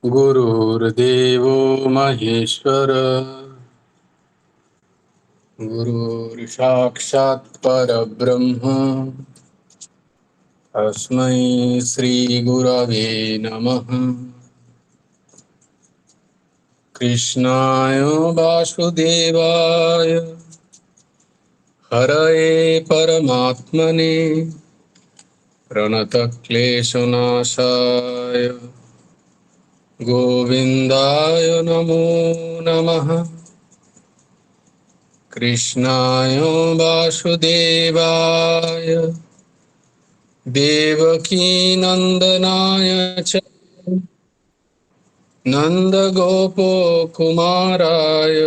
गुरुर्देवो महेश्वर गुरुर्साक्षात् परब्रह्म तस्मै श्रीगुरवे नमः। कृष्णाय वासुदेवाय हरये परमात्मने प्रणतक्लेशनाशाय गोविन्दाय नमो नमः। कृष्णाय वासुदेवाय देवकीनन्दनाय च नन्दगोपकुमाराय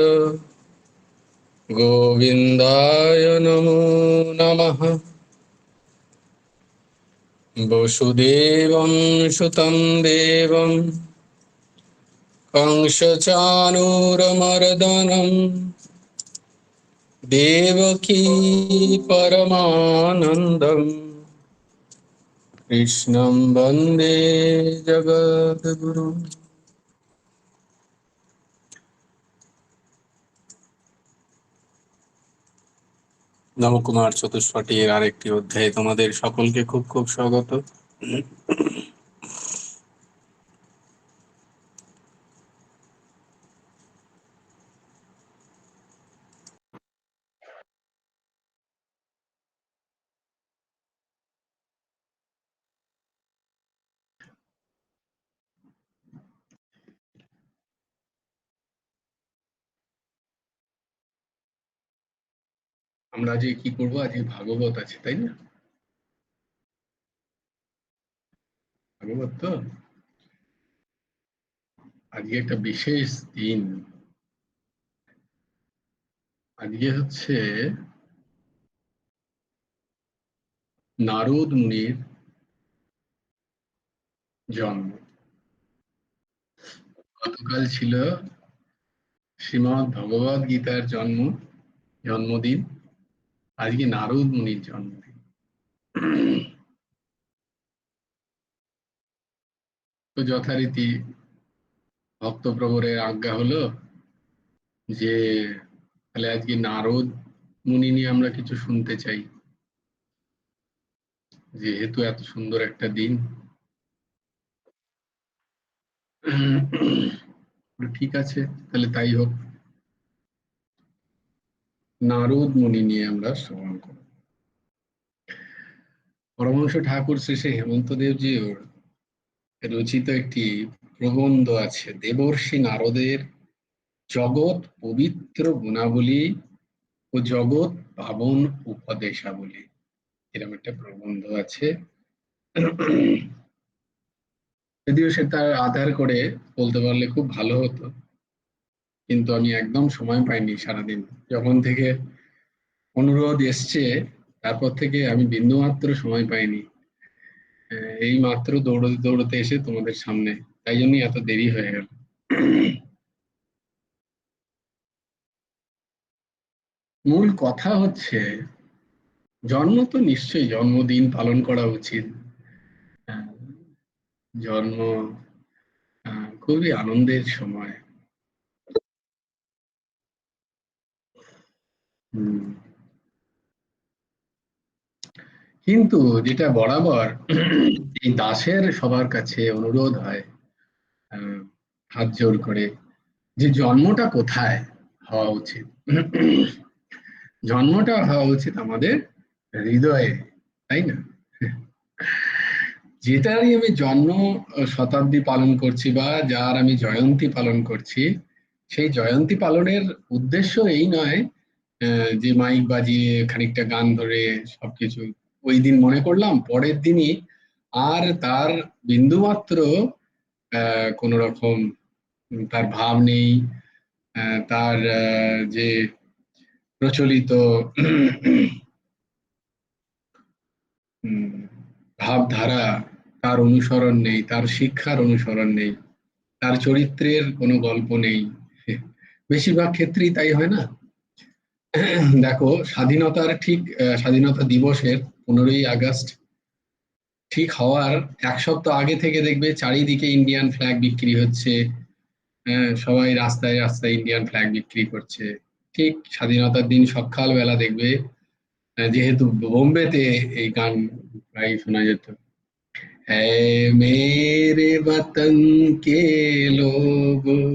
गोविन्दाय नमो नमः। वसुदेवं सुतं देवं कंसचाणूरमर्दनं देवकी परमानन्दम् कृष्णं वन्दे जगद्गुरुम्। নবকুমার চতুষ্পটির আরেকটি অধ্যায়ে তোমাদের সকলকে খুব খুব স্বাগত। আমরা আজকে কি করবো? আজকে ভাগবত আছে, তাই না? ভাগবত তো আজকে একটা বিশেষ দিন। আজকে হচ্ছে নারদ মুনির জন্ম। গতকাল ছিল শ্রীমদ্ ভগবদ গীতার জন্মদিন। আজকে নারদ মুনির জন্মদিন। তো যথারীতি ভক্তপ্রবরের আজ্ঞা হলো যে তাহলে আজকে নারদ মুনি নিয়ে আমরা কিছু শুনতে চাই, যেহেতু এত সুন্দর একটা দিন। ঠিক আছে, তাহলে তাই হোক। নারদ মুনি নিয়ে আমরা শ্রবণ করব। পরমহংস ঠাকুর শ্রী শ্রী হেমন্ত দেবজির রচিত একটি প্রবন্ধ আছে, দেবর্ষি নারদের জগৎ পবিত্র গুণাবলী ও জগৎ পাবন উপদেশাবলী, এরকম একটা প্রবন্ধ আছে। যদিও সে তার আধার করে বলতে পারলে খুব ভালো হতো, কিন্তু আমি একদম সময় পাইনি সারাদিন। যখন থেকে অনুরোধ এসছে তারপর থেকে আমি বিন্দুমাত্র সময় পাইনি। এই মাত্র দৌড়তে দৌড়তে এসে তোমাদের সামনে, তাই জন্যই এত দেরি হয়ে গেল। মূল কথা হচ্ছে, জন্ম তো নিশ্চয়ই জন্মদিন পালন করা উচিত। আহ, জন্ম খুবই আনন্দের সময়। কিন্তু যেটা বরাবর এই দাসের সবার কাছে অনুরোধ হয়, আহ, হাত জোর করে, যে জন্মটা কোথায় হওয়া উচিত? জন্মটা হওয়া উচিত আমাদের হৃদয়ে, তাই না? যেটারই আমি জন্ম শতাব্দী পালন করছি বা যার আমি জয়ন্তী পালন করছি, সেই জয়ন্তী পালনের উদ্দেশ্য এই নয় যে মাইক বাজিয়ে খানিকটা গান ধরে সবকিছু ওই দিন মনে করলাম, পরের দিনই আর তার বিন্দুমাত্র কোন রকম তার ভাব নেই, তার যে প্রচলিত ভাবধারা, তার অনুসরণ নেই, তার শিক্ষার অনুসরণ নেই, তার চরিত্রের কোনো গল্প নেই। বেশিরভাগ ক্ষেত্রেই তাই হয় না? দেখো, স্বাধীনতার ঠিক স্বাধীনতা দিবসের 15ই আগস্ট ঠিক হওয়ার 1 সপ্তাহ আগে থেকে দেখবে চারিদিকে ইন্ডিয়ান ফ্ল্যাগ বিক্রি হচ্ছে। হ্যাঁ, সবাই রাস্তায় রাস্তায় ইন্ডিয়ান ফ্ল্যাগ বিক্রি করছে। ঠিক স্বাধীনতার দিন সকালবেলা দেখবে, যেহেতু বোম্বেতে এই গান প্রায় শোনা যেত, है मेरे वतन के लोगों,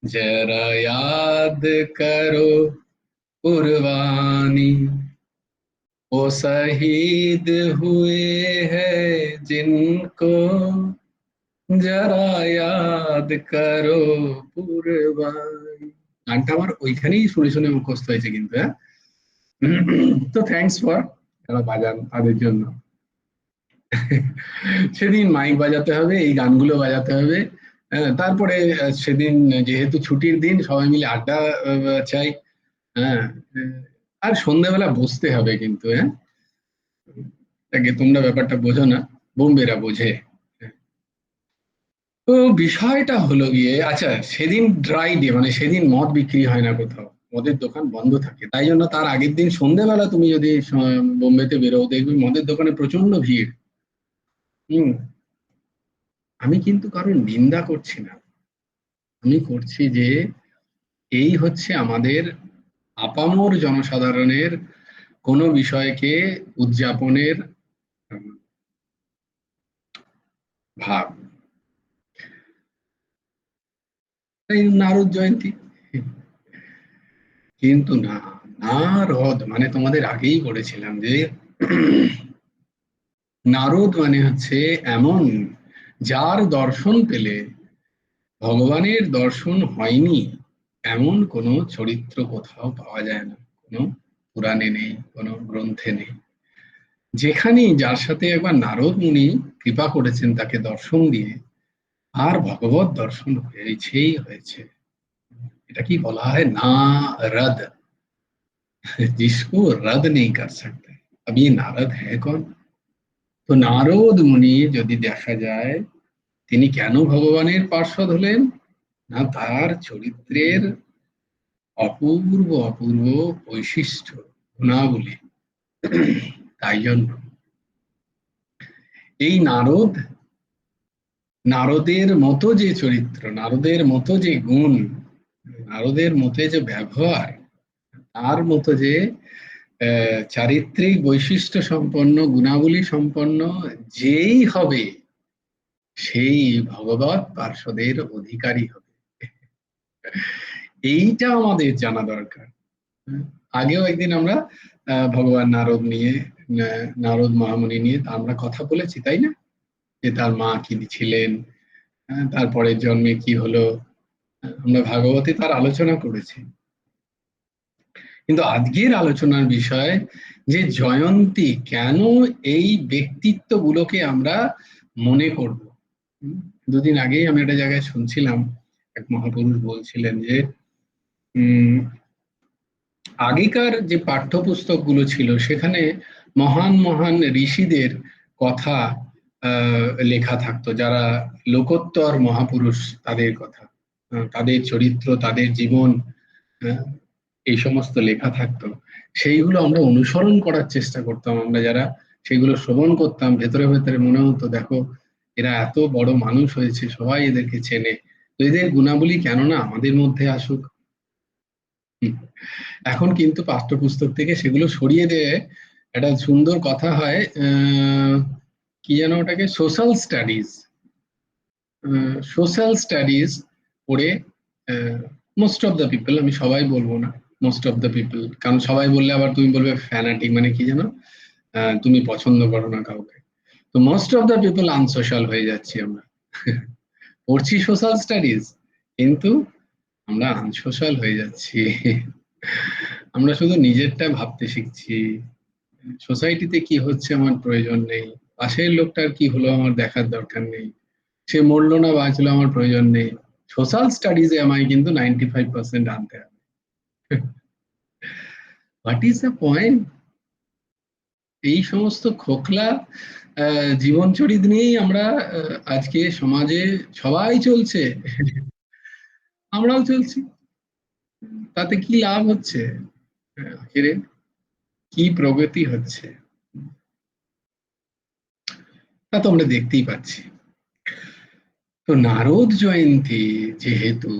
जरा याद करो कुर्बानी, वो शहीद हुए हैं जिनको যারা ইয়াদ করো কুরবানি। গানটা আমার ওইখানেই শুনে শুনে মুখস্থ হয়েছে কিন্তু, হ্যাঁ। তো থ্যাঙ্কস ফর যারা বাজান তাদের জন্য। সেদিন মাইক বাজাতে হবে, এই গানগুলো বাজাতে হবে। তারপরে সেদিন যেহেতু ছুটির দিন সবাই মিলে আড্ডা চাই। হ্যাঁ, আর সন্ধ্যাবেলা বসতে হবে কিন্তু, হ্যাঁ। তাকে তোমরা ব্যাপারটা বোঝো না, বোম্বেরা বোঝে। তো বিষয়টা হলো গিয়ে, আচ্ছা সেদিন ড্রাই ডে, মানে সেদিন মদ বিক্রি হয় না কোথাও, মদের দোকান বন্ধ থাকে, তাই জন্য তার আগের দিন সন্ধ্যেবেলা তুমি যদি বোম্বেতে বেরো দেখবে মদের দোকানে প্রচন্ড ভিড়। হম। আমি কিন্তু কারোর নিন্দা করছি না, আমি করছি যে এই হচ্ছে আমাদের আপামর জনসাধারণের কোনো বিষয়কে উদযাপনের ভাব। এই নারদ জয়ন্তী, কিন্তু না, নারদ মানে তোমাদের আগেই বলেছিলাম যে নারদ মানে হচ্ছে এমন, যার দর্শন পেলে ভগবানের দর্শন হয়নি এমন কোনো চরিত্র কোথাও পাওয়া যায় না, কোনো পুরাণে নেই, কোনো গ্রন্থে নেই। যেখানেই যার সাথে একবার নারদ মুনি কৃপা করেছেন তাকে দর্শন দিয়ে, আর ভগবত দর্শন হয়েছেই হয়েছে। এটা কি বলা হয়, না রদ, जिसको रद नहीं कर सकते। अब ये नारद है कौन? তো নারদ মুনি যদি দেখা যায় তিনি কেন ভগবানের পার্ষদ হলেন, না তার চরিত্রের অপূর্ব অপূর্ব বৈশিষ্ট্য, গুণাবলী। তাই জন্য এই নারদ, নারদের মতো যে চরিত্র, নারদের মতো যে গুণ, নারদের মতে যে ব্যবহার, তার মতো যে চারিত্রিক বৈশিষ্ট্য সম্পন্ন গুণাবলী সম্পন্ন যেই হবে, সেই ভগবৎ পার্ষদের অধিকারী হবে। এইটা আমাদের জানা দরকার। আগেও একদিন আমরা ভগবান নারদ নিয়ে, নারদ মহামুনি নিয়ে আমরা কথা বলেছি, তাই না? যে তার মা কি ছিলেন, তারপরের জন্মে কি হলো, আমরা ভাগবতে তার আলোচনা করেছি। কিন্তু আজকের আলোচনার বিষয় যে জয়ন্তী কেন, এই ব্যক্তিত্ব গুলোকে আমরা মনে করব। দুদিন আগেই আমি একটা জায়গায় শুনছিলাম, এক মহাপুরুষ বলছিলেন যে আগেকার যে পাঠ্যপুস্তকগুলো ছিল সেখানে মহান মহান ঋষিদের কথা লেখা থাকতো, যারা লোকোত্তর মহাপুরুষ, তাদের কথা, তাদের চরিত্র, তাদের জীবন, আহ, এই সমস্ত লেখা থাকতো। সেইগুলো আমরা অনুসরণ করার চেষ্টা করতাম, আমরা যারা সেগুলো শ্রবণ করতাম, ভেতরে ভেতরে মনে হতো দেখো এরা এত বড় মানুষ হয়েছে, সবাই এদেরকে চেনে, তো এদের গুণাবলী কেন না আমাদের মধ্যে আসুক। এখন কিন্তু পাঠ্যপুস্তক থেকে সেগুলো সরিয়ে দিয়ে একটা সুন্দর কথা হয়, কি যেন ওটাকে, সোশ্যাল স্টাডিজ, সোশ্যাল স্টাডিজ পড়ে মোস্ট অফ দ্য পিপল, আমি সবাই বলবো না, মোস্ট অফ দ্য পিপল, কারণ সবাই বললে আবার তুমি বলবে ফ্যানাটিক, মানে কি যেন তুমি পছন্দ করো না কাউকে। তো most of the people unsocial হয়ে যাচ্ছি আমরা। পড়ছি সোশ্যাল স্টাডিজ কিন্তু আমরা আনসোশ্যাল হয়ে যাচ্ছি। আমরা শুধু নিজেরটা ভাবতে শিখছি, সোসাইটিতে কি হচ্ছে আমার প্রয়োজন নেই, পাশের লোকটার কি হলো আমার দেখার দরকার নেই, সে মরলো না বাঁচলো আমার প্রয়োজন নেই। সোশ্যাল স্টাডিজে আমায় কিন্তু 95% আনতে হবে। What is the point? এই সমস্ত খোকলা জীবনচরিত নিয়েই আমরা আজকে সমাজে সবাই চলছে, আমরাও চলছি। তাতে কি লাভ হচ্ছে, আখেরে কি প্রগতি হচ্ছে? তা তো আমরা দেখতেই পাচ্ছি। তো নারদ জয়ন্তী যেহেতু,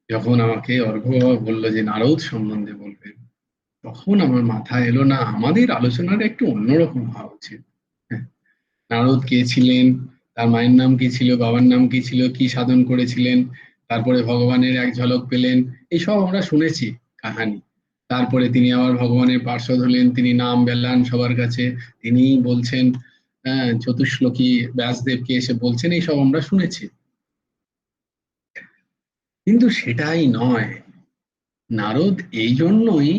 যখন আমাকে অর্ঘ্য বাবা বললো যে নারদ সম্বন্ধে বলবেন, তখন আমার মাথায় এলো না আমাদের আলোচনাটা একটু অন্যরকম হওয়া উচিত। হ্যাঁ, নারদ কে ছিলেন, তার মায়ের নাম কি ছিল, বাবার নাম কি ছিল, কি সাধন করেছিলেন, তারপরে ভগবানের এক ঝলক পেলেন, এইসব আমরা শুনেছি কাহানি। তারপরে তিনি আবার ভগবানের পার্ষদ হলেন, তিনি নাম বেলান সবার কাছে, তিনি বলছেন, হ্যাঁ, চতুশ্লোকী ব্যাসদেবকে এসে বলছেন, এইসব আমরা শুনেছি। কিন্তু সেটাই নয়। নারদ এই জন্যই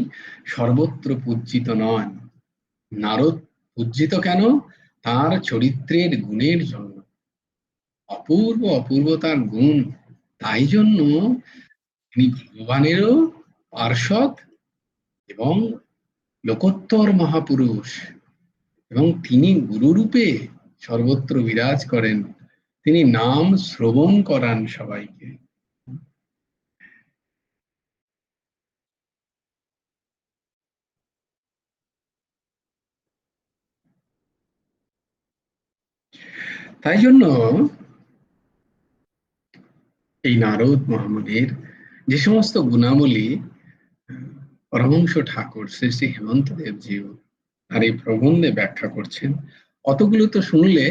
সর্বত্র পূজিত নন। নারদ পূজিত কেন? তার চরিত্রের গুণের জন্য। অপূর্ব অপূর্ব তার গুণ। তাই জন্য তিনি ভগবানেরও পার্ষদ এবং লোকোত্তর মহাপুরুষ, এবং তিনি গুরুরূপে সর্বত্র বিরাজ করেন। তিনি নাম শ্রবণ করান সবাইকে। তাই জন্য এই নারদ মহামুনির যে সমস্ত গুণাবলী পরমহংস ঠাকুর শ্রী শ্রী হেমন্ত দেবজিও আর এই প্রবন্ধে ব্যাখ্যা করছেন, অতগুলো তো শুনলে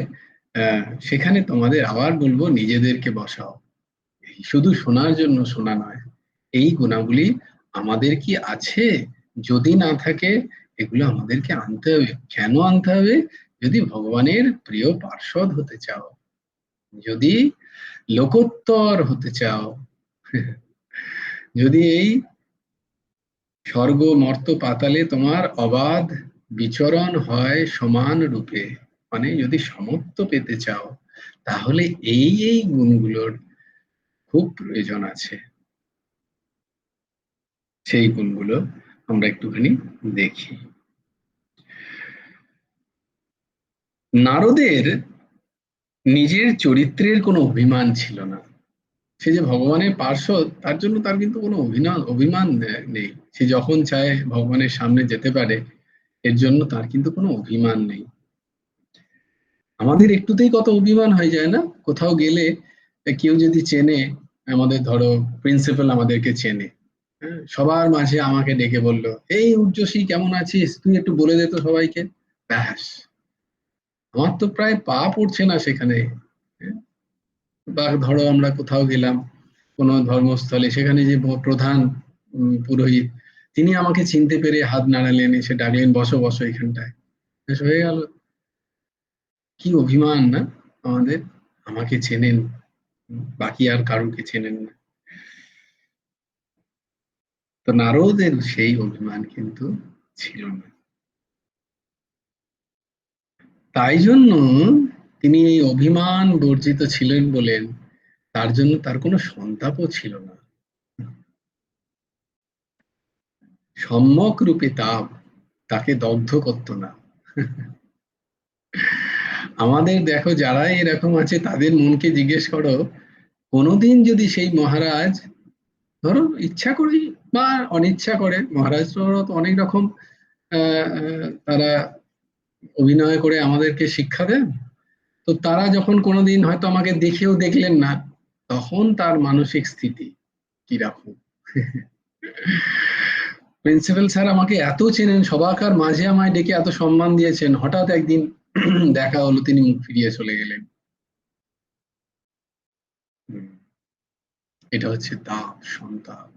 সেখানে তোমাদের আবার বলবো নিজেদেরকে বসাও। শুধু শোনার জন্য শোনা নয়, এই গুণাবলী আমাদের কি আছে? যদি না থাকে, এগুলো আমাদেরকে আনতে হবে। কেন আনতে হবে? যদি ভগবানের প্রিয় পার্ষদ হতে চাও, যদি লোকোত্তর হতে চাও, যদি এই স্বর্গ মর্ত পাতালে তোমার অবাধ বিচরণ হয় সমান রূপে, মানে যদি সমত্ব পেতে চাও, তাহলে এই গুণগুলোর খুব প্রয়োজন আছে। সেই গুণগুলো আমরা একটুখানি দেখি। নারদের নিজের চরিত্রের কোনো অভিমান ছিল না। সে যে ভগবানের পার্ষদ, তার জন্য তার কিন্তু কোনো অভিমান নেই। সে যখন চায় ভগবানের সামনে যেতে পারে, এর জন্য তার কিন্তু কোনো অভিমান নেই। আমাদের একটুতেই কত অভিমান হয়ে যায় না? কোথাও গেলে কেউ যদি চেনে, আমাদের ধরো প্রিন্সিপাল আমাদেরকে চেনে, হ্যাঁ, সবার মাঝে আমাকে ডেকে বললো, এই উর্জশী কেমন আছিস, তুই একটু বলে দে তো সবাইকে। ব্যাস, আমার তো প্রায় পা পড়ছে না সেখানে। হ্যাঁ, বা ধরো আমরা কোথাও গেলাম কোনো ধর্মস্থলে, সেখানে যে প্রধান পুরোহিত, তিনি আমাকে চিনতে পেরে হাত নাড়ালেন, এসে ডাকলেন, বসো বসো এখানটায়। বেশ, হয়ে গেল। কি অভিমান না আমাদের! আমাকে চেনেন, বাকি আর কারুকে চেনেন না। তো নারদের সেই অভিমান কিন্তু ছিল না। তাই জন্য তিনি এই অভিমান বর্জিত ছিলেন বলেন, তার জন্য তার কোনো সন্তাপও ছিল না। সম্যক রূপে তাপ তাকে দগ্ধ করত না। আমাদের দেখো যারা এরকম আছে, তাদের মনকে জিজ্ঞেস করো, কোনোদিন যদি সেই মহারাজ, ধরো ইচ্ছা করি বা অনিচ্ছা করে, মহারাজ তো অনেক রকম তারা অভিনয় করে আমাদেরকে শিক্ষা দেন। তো তারা যখন কোনোদিন হয়তো আমাকে দেখেও দেখলেন না, তখন তার মানসিক স্থিতি কিরকম? প্রিন্সিপাল স্যার আমাকে এত চেনেন, সবাকার মাঝে আমায় ডেকে এত সম্মান দিয়েছেন, হঠাৎ একদিন দেখা হলো, তিনি মুখ ফিরিয়ে চলে গেলেন। হুম, এটা হচ্ছে তাপ, সন্তাপ।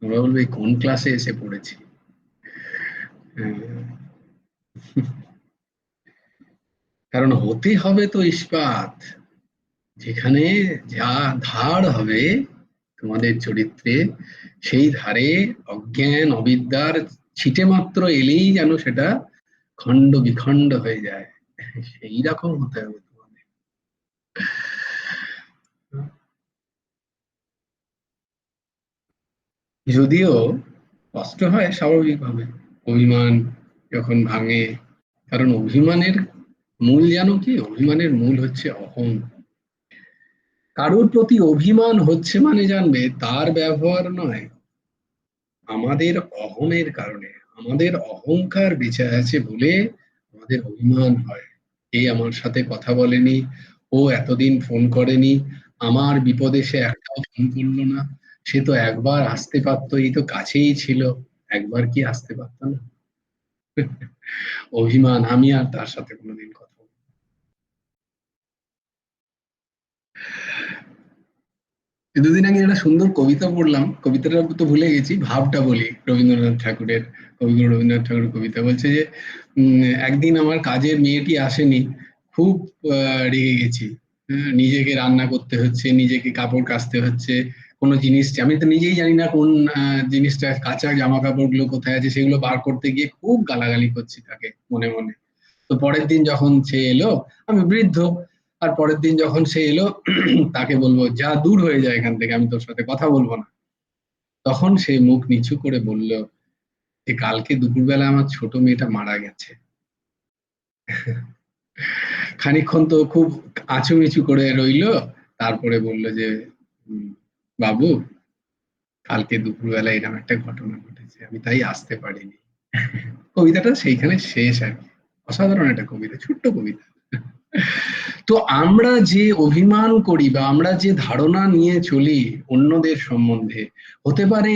আমরা বলবো এই কোন ক্লাসে এসে পড়েছি। হ্যাঁ, কারণ হতে হবে তো ইস্পাত। যেখানে যা ধার হবে তোমাদের চরিত্রে, সেই ধারে অজ্ঞান অবিদ্যার ছিটে মাত্র এলেই যেন সেটা খণ্ড বিখণ্ড হয়ে যায়, সেই রকম হতে হবে তোমাদের। যদিও কষ্ট হয় স্বাভাবিকভাবে, অভিমান যখন ভাঙে। কারণ অভিমানের মূল জানো কি? অভিমানের মূল হচ্ছে অহং। কারোর প্রতি অভিমান হচ্ছে মানে জানবে তার ব্যবহার নয়, আমাদের অহমের কারণে, আমাদের অহংকার বেঁচে আছে বলে আমাদের অভিমান হয়, এই আমার সাথে কথা বলেনি, ও এতদিন ফোন করেনি, আমার বিপদে সে একটাও ফোন করলো না, সে তো একবার আসতে পারতো, এই তো কাছেই ছিল, একবার কি আসতে পারতো না? অভিমান, আমি আর তার সাথে কোনোদিন কথা বলবো না। দুদিন আগে একটা সুন্দর কবিতা পড়লাম, কবিতাটা তো ভুলে গেছি, ভাবটা বলি রবীন্দ্রনাথ ঠাকুরের, কবিগুরু রবীন্দ্রনাথ ঠাকুরের কবিতা বলছে যে একদিন আমার কাজের মেয়েটি আসেনি, খুব রেগে গেছি। হ্যাঁ, নিজেকে রান্না করতে হচ্ছে, নিজেকে কাপড় কাচতে হচ্ছে, কোনো জিনিস আমি তো নিজেই জানি না কোন জিনিসটা, কাঁচা জামা কাপড় গুলো কোথায় আছে, সেগুলো বার করতে গিয়ে খুব গালাগালি করছি তাকে মনে মনে। তো পরের দিন যখন সে এলো, আমি বৃদ্ধ, আর পরের দিন যখন সে এলো তাকে বলবো যা দূর হয়ে যায় এখান থেকে, আমি তোর সাথে কথা বলবো না। তখন সে মুখ নিচু করে বলল যে কালকে দুপুরবেলা আমার ছোট মেয়েটা মারা গেছে। খানিকক্ষণ তো খুব আঁচুমিচু করে রইলো, তারপরে বলল যে বাবু, কালকে দুপুরবেলা এরকম একটা ঘটনা ঘটেছে, আমি তাই আসতে পারিনি। কবিতাটা সেইখানে শেষ আর কি। অসাধারণ একটা কবিতা, ছোট্ট কবিতা। তো আমরা যে অভিমান করি বা আমরা যে ধারণা নিয়ে চলি অন্যদের সম্বন্ধে, হতে পারে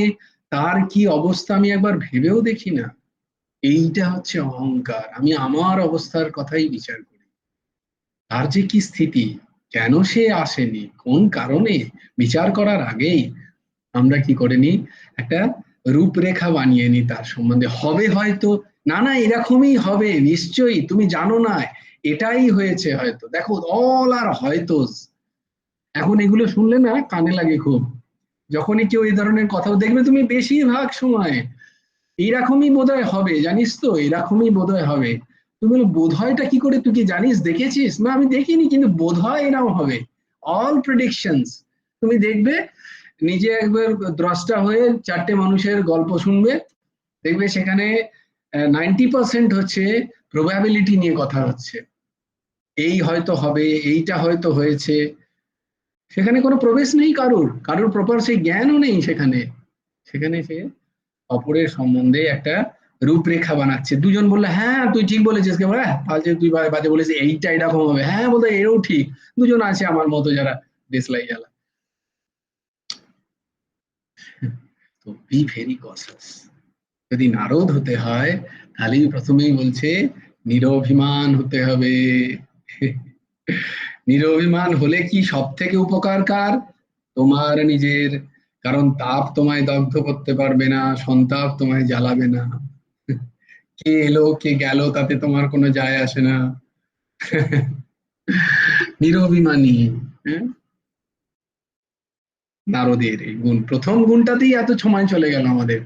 তার কি অবস্থা আমি একবার ভেবেও দেখি না। এইটা হচ্ছে অহংকার, আমি আমার অবস্থার কথাই বিচার করি, তার যে কি স্থিতি, কেন সে আসেনি, কোন কারণে, বিচার করার আগেই আমরা কি করে নিই, একটা রূপরেখা বানিয়ে নিই তার সম্বন্ধে, হবে হয়তো, না না এরকমই হবে নিশ্চয়ই, তুমি জানো না, এটাই হয়েছে হয়তো, দেখো অল আর হয়তো। এখন এগুলো শুনলে না কানে লাগে খুব, যখনই কেউ এই ধরনের কথা দেখবে তুমি বেশিরভাগ সময় এইরকমই বোধহয় হবে, জানিস তো এরকমই বোধহয় হবে। তুমি বলো বোধহয়টা কি করে, তুই কি জানিস, দেখেছিস? না আমি দেখিনি, কিন্তু বোধহয় এরকম হবে। অল প্রেডিকশনস, তুমি দেখবে, নিজে একবার দ্রষ্টা হয়ে চারটে মানুষের গল্প শুনবে, দেখবে সেখানে 90% হচ্ছে প্রবাবিলিটি নিয়ে কথা হচ্ছে, এই হয়তো হবে, এইটা হয়তো হয়েছে, সেখানে কোনো প্রবেশ নেই কারুর, কারুর প্রপার সেই জ্ঞানও নেই সেখানে। সেখানে সে অপরের সম্বন্ধে একটা রূপরেখা বানাচ্ছে, দুজন বললে হ্যাঁ তুই ঠিক বলেছিস, কে বলে বাজে, তুই বাজে বলেছিস, এইটা এরকম হবে, হ্যাঁ বলতে এও ঠিক, দুজন আছে আমার মতো যারা দেশলাই জ্বালা। তো বি ভেরি কশাস, যদি নারদ হতে হয় তাহলে প্রথমেই বলছে নিরভিমান হতে হবে। নিরভিমান হলে কি সব থেকে উপকার কার, তোমার নিজের, কারণ তাপ তোমায় দগ্ধ করতে পারবে না, সন্তাপ তোমায় জ্বালাবে না, কে এলো কে গেল তাতে তোমার কোনো যায় আসে না। নিরভিমানী, হ্যাঁ, নারদের এই গুণ, প্রথম গুণটাতেই এত সময় চলে গেল আমাদের,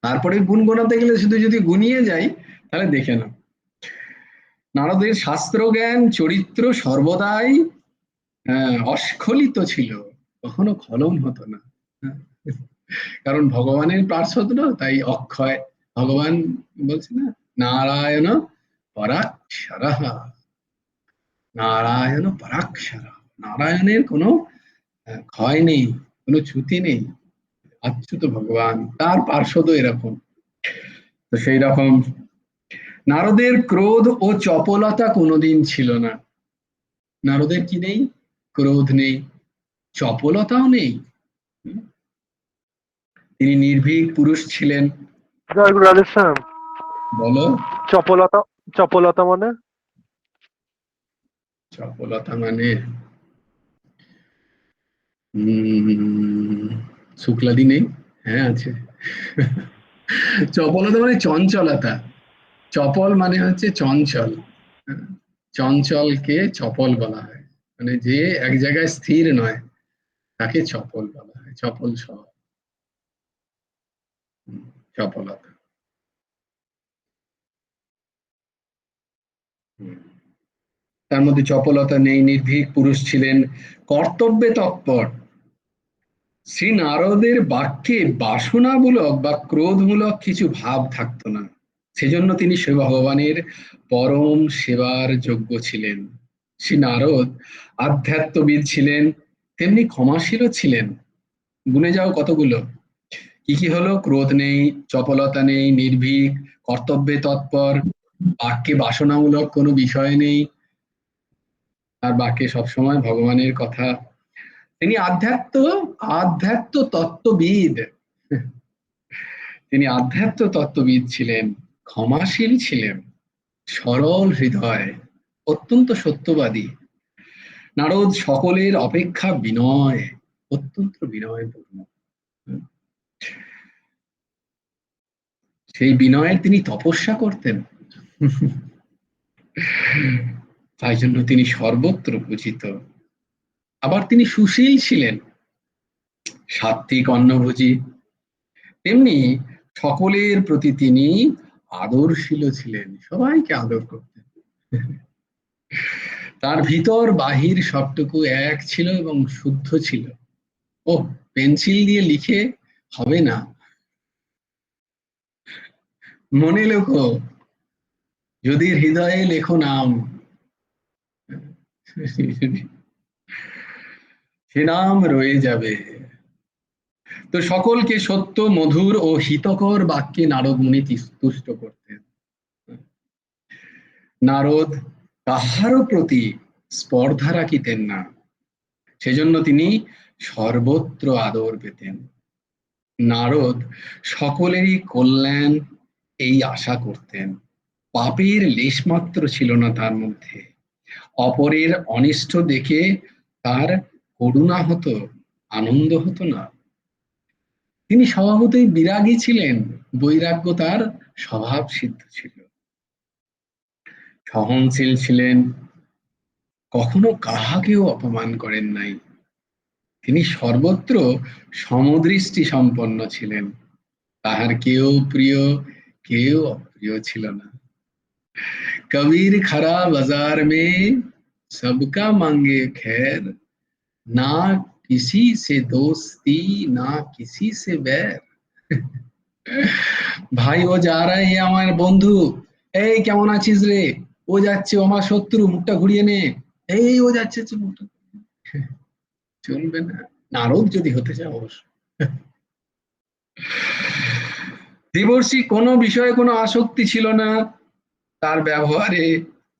তারপরে গুণ গোনাতে গেলে শুধু যদি গুনিয়ে যাই তাহলে দেখে না। নারদের শাস্ত্র জ্ঞান চরিত্র সর্বদাই অস্খলিত ছিল, কখনো খলম হতো না। হ্যাঁ, কারণ ভগবানের পার্শ্বদ, তাই অক্ষয়, ভগবান বলছে না, নারায়ণ পরাক্ষরঃ, নারায়ণ পরাক্ষর, নারায়ণের কোনো ক্ষয় নেই, কোনো চ্যুতি নেই, অচ্যুত ভগবান, তার পার্শ্বদ এরকম। তো সেই রকম নারদের ক্রোধ ও চপলতা কোনোদিন ছিল না। নারদের কি নেই, ক্রোধ নেই, চপলতাও নেই। তিনি নির্ভীক পুরুষ ছিলেন। জয় গুরু রাধেশ্যাম। বলো। চপলতা, চপলতা মানে? চপলতা মানে শুক্লাদি নেই, হ্যাঁ আছে। চপলতা মানে চঞ্চলতা, চপল মানে হচ্ছে চঞ্চল, হ্যাঁ, চঞ্চলকে চপল বলা হয়, মানে যে এক জায়গায় স্থির নয় তাকে চপল বলা হয়, চপল স্বভাব, চপলতা। হুম। তার মধ্যে চপলতা নেই, নির্ভীক পুরুষ ছিলেন, কর্তব্যে তৎপর। শ্রী নারদের বাক্যে বাসনামূলক বা ক্রোধমূলক কিছু ভাব থাকতো না, সেজন্য তিনি সে ভগবানের পরম সেবার যোগ্য ছিলেন। শ্রী নারদ আধ্যাত্মবিদ ছিলেন, তেমনি ক্ষমাশীলও ছিলেন। গুনে যাও কতগুলো, কি কি হলো, ক্রোধ নেই, চপলতা নেই, নির্ভীক, কর্তব্যে তৎপর, বাক্যে বাসনামূলক কোনো বিষয় নেই, তার বাক্যে সবসময় ভগবানের কথা। তিনি আধ্যাত্ম তত্ত্ববিদ। তিনি আধ্যাত্ম তত্ত্ববিদ ছিলেন, ক্ষমাশীল ছিলেন, সরল হৃদয়, অত্যন্ত সত্যবাদী। নারদ সকলের অপেক্ষা বিনয়, অত্যন্ত বিনয়পূর্ণ। সেই বিনয়ের তিনি তপস্যা করতেন, তাই জন্য তিনি সর্বত্র পূজিত। আবার তিনি সুশীল ছিলেন, সাত্ত্বিক অন্নভোজী, তেমনি সকলের প্রতি তিনি আদরশীল ছিলেন, সবাইকে আদর করতেন। তার ভিতর বাহির সবটুকু এক ছিল এবং শুদ্ধ ছিল। ও পেন্সিল দিয়ে লিখে হবে না, মনে লেখো, যদি হৃদয়ে লেখো নাম, সে নাম রয়ে যাবে। তো সকলকে সত্য, মধুর ও হিতকর বাক্যে নারদ মুনি তুষ্ট করতেন। নারদ কাহারও প্রতি স্পর্ধা রাখিতেন না, সেজন্য তিনি সর্বত্র আদর পেতেন। নারদ সকলেরই কল্যাণ এই আশা করতেন, পাপের লেশমাত্র ছিল না তার মধ্যে। অপরের অনিষ্ট দেখে তার করুণা হতো, আনন্দ হতো না। তিনি স্বভাবতই বিরাগী ছিলেন, বৈরাগ্য তার স্বভাব সিদ্ধ ছিল। সহনশীল ছিলেন, কখনো কাহাকেও অপমান করেন নাই। তিনি সর্বত্র সমদৃষ্টি সম্পন্ন ছিলেন, তাহার কেউ প্রিয় কেউ অপ্রিয় ছিল না। कबीर खरा बाजार में सबका मांगे खैर, ना किसी से दोस्ती ना किसी से बैर। ভাই ও যা রা এ আমার বন্ধু, এই কেমন আছিস রে, ও যাচ্ছে, ও আমার শত্রু, মুখটা ঘুরিয়ে নে, এই ও যাচ্ছে, মুখটা চলবে না, নারদ যদি হতে চাও অবশ্য। দেবর্ষি কোনো বিষয়ে কোনো আসক্তি ছিল না, তার ব্যবহারে,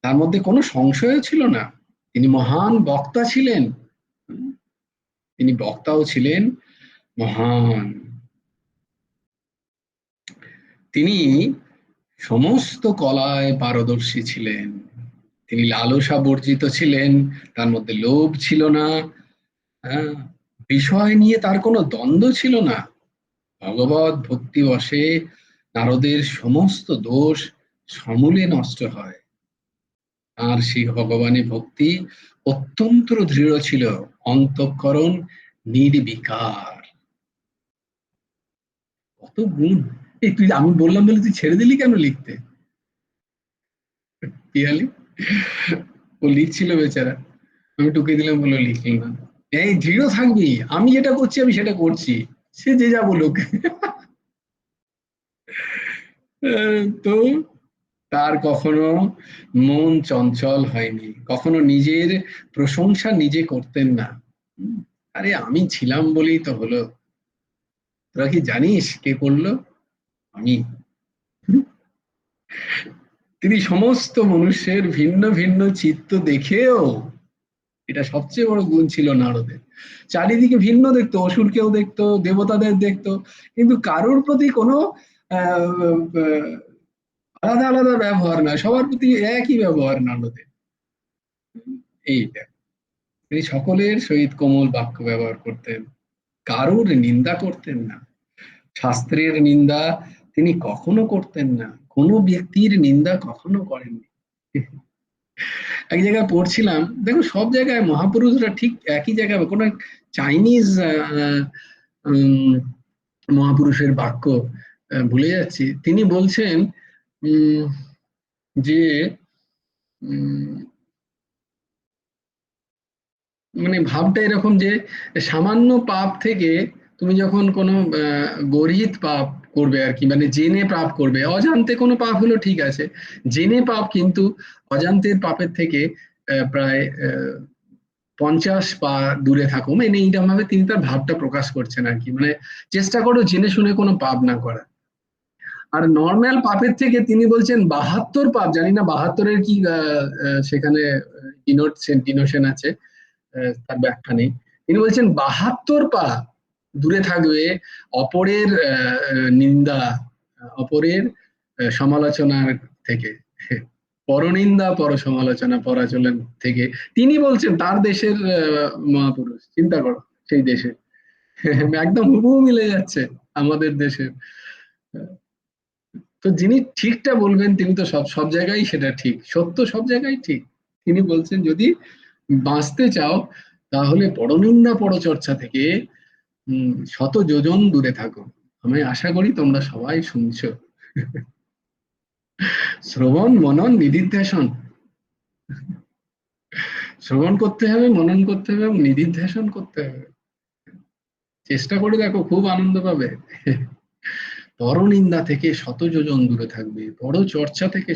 তার মধ্যে কোনো সংশয় ছিল না। তিনি মহান বক্তা ছিলেন, তিনি বক্তাও ছিলেন মহান। তিনি সমস্ত কলায় পারদর্শী ছিলেন। তিনি লালসা বর্জিত ছিলেন, তার মধ্যে লোভ ছিল না। হ্যাঁ, বিষয় নিয়ে তার কোনো দ্বন্দ্ব ছিল না। ভগবত ভক্তি বশে নারদের সমস্ত দোষ সমূলে নষ্ট হয়। আর সেই ভগবানে ভক্তি অত্যন্ত দৃঢ় ছিল, অন্তঃকরণ নির্বিকার। কত গুণ! এই তুই, আমি বললাম বলে তুই ছেড়ে দিলি কেন লিখতে? পিয়ালি ও লিখছিল বেচারা, আমি টুকে দিলাম বলে লিখল না। এই দৃঢ় থাকবি, আমি যেটা করছি আমি সেটা করছি, সে যে যা বলুক। তো তার কখনো মন চঞ্চল হয়নি, কখনো নিজের প্রশংসা নিজে করতেন না। আরে আমি ছিলাম বলেই তো হলো, তোরা কি জানিস কে করলো? আমি। তিনি সমস্ত মনুষ্যের ভিন্ন ভিন্ন চিত্ত দেখেও, এটা সবচেয়ে বড় গুণ ছিল নারদের, চারিদিকে ভিন্ন দেখতো, অসুরকেও দেখতো, দেবতাদের দেখতো, কিন্তু কারোর প্রতি কোনো আলাদা আলাদা ব্যবহার নয়, সবার প্রতি একই ব্যবহার নারদের। এইটা, তিনি সকলের সহিত কোমল বাক্য ব্যবহার করতেন, কারোর নিন্দা করতেন না। শাস্ত্রের নিন্দা তিনি কখনো করতেন না, কোনো ব্যক্তির নিন্দা কখনো করেননি। এক জায়গায় পড়ছিলাম, দেখো সব জায়গায় মহাপুরুষরা ঠিক একই জায়গায়, কোনো চাইনিজ মহাপুরুষের বাক্য ভুলে যাচ্ছি, তিনি বলছেন যে মানে ভাবটা এরকম যে সামান্য পাপ থেকে তুমি যখন কোনো গর্হিত পাপ করবে আর কি, মানে জেনে পাপ করবে, অজান্তে কোনো পাপ হলো ঠিক আছে, জেনে পাপ কিন্তু অজান্তের পাপের থেকে প্রায় 50 পা দূরে থাকো, মানে এইরকম ভাবে তিনি তার ভাবটা প্রকাশ করছেন আর কি, মানে চেষ্টা করো জেনে শুনে কোনো পাপ না করা। আর নর্মাল পাপের থেকে তিনি বলছেন 72 পাপ, জানি না 72-এর কি সেখানে ডিনোশন আছে, তার ব্যাখ্যা নেই। তিনি বলছেন 72 পাপ দূরে থাকবে অপরের নিন্দা, অপরের সমালোচনার থেকে, পরনিন্দা পর সমালোচনা পরাচলন থেকে। তিনি বলছেন তার দেশের মহাপুরুষ, চিন্তা করো সেই দেশে একদম হুবহু মিলে যাচ্ছে আমাদের দেশের। তো যিনি ঠিকটা বলবেন তিনি তো সব সব জায়গায় সেটা ঠিক, সত্য সব জায়গায় ঠিক। তিনি বলছেন যদি বাঁচতে চাও তাহলে পরনিন্দা পরচর্চা থেকে শত যোজন দূরে থাকো। আমি আশা করি তোমরা সবাই শুনছো। শ্রবণ মনন নিদিধ্যাসন, শ্রবণ করতে হবে, মনন করতে হবে এবং নিদিধ্যাসন করতে হবে। চেষ্টা করে দেখো, খুব আনন্দ পাবে। পরনিন্দা থেকে শত যোজন দূরে থাকবে, পর চর্চা থেকে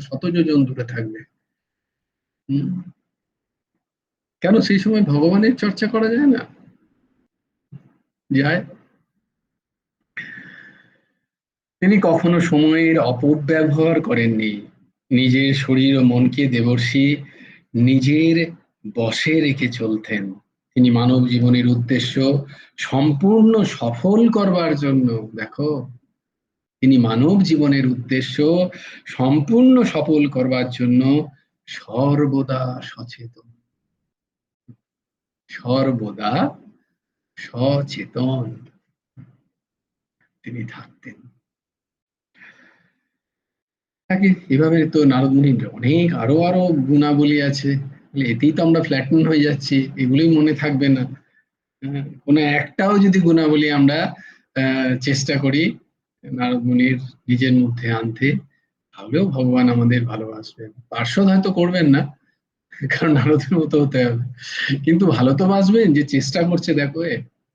শত যোজন দূরে থাকবে। কেন সেই সময় ভগবানের চর্চা করা যায় না? যায়। তিনি কখনো সময়ের অপব্যবহার করেননি। নিজের শরীর ও মনকে দেবর্ষী নিজের বশে রেখে চলতেন। তিনি মানব জীবনের উদ্দেশ্য সম্পূর্ণ সফল করবার জন্য, দেখো, তিনি মানব জীবনের উদ্দেশ্য সম্পূর্ণ সফল করবার জন্য সর্বদা সচেতন, সর্বদা সচেতন তিনি থাকতেন। তাকে এভাবে তো নারদ মুনির অনেক আরো আরো গুণাবলী আছে, এতেই তো আমরা ফ্ল্যাটন হয়ে যাচ্ছি, এগুলোই মনে থাকবে না। কোনো একটাও যদি গুণাবলী আমরা চেষ্টা করি নারদ মুনির নিজের মধ্যে আনতে, তাহলেও ভগবান আমাদের ভালোবাসবেন। পার্শ্বদ হয়তো করবেন না, কারণ নারদের মতো হতে হবে, কিন্তু ভালো তো বাসবেন। যে চেষ্টা করছে, দেখো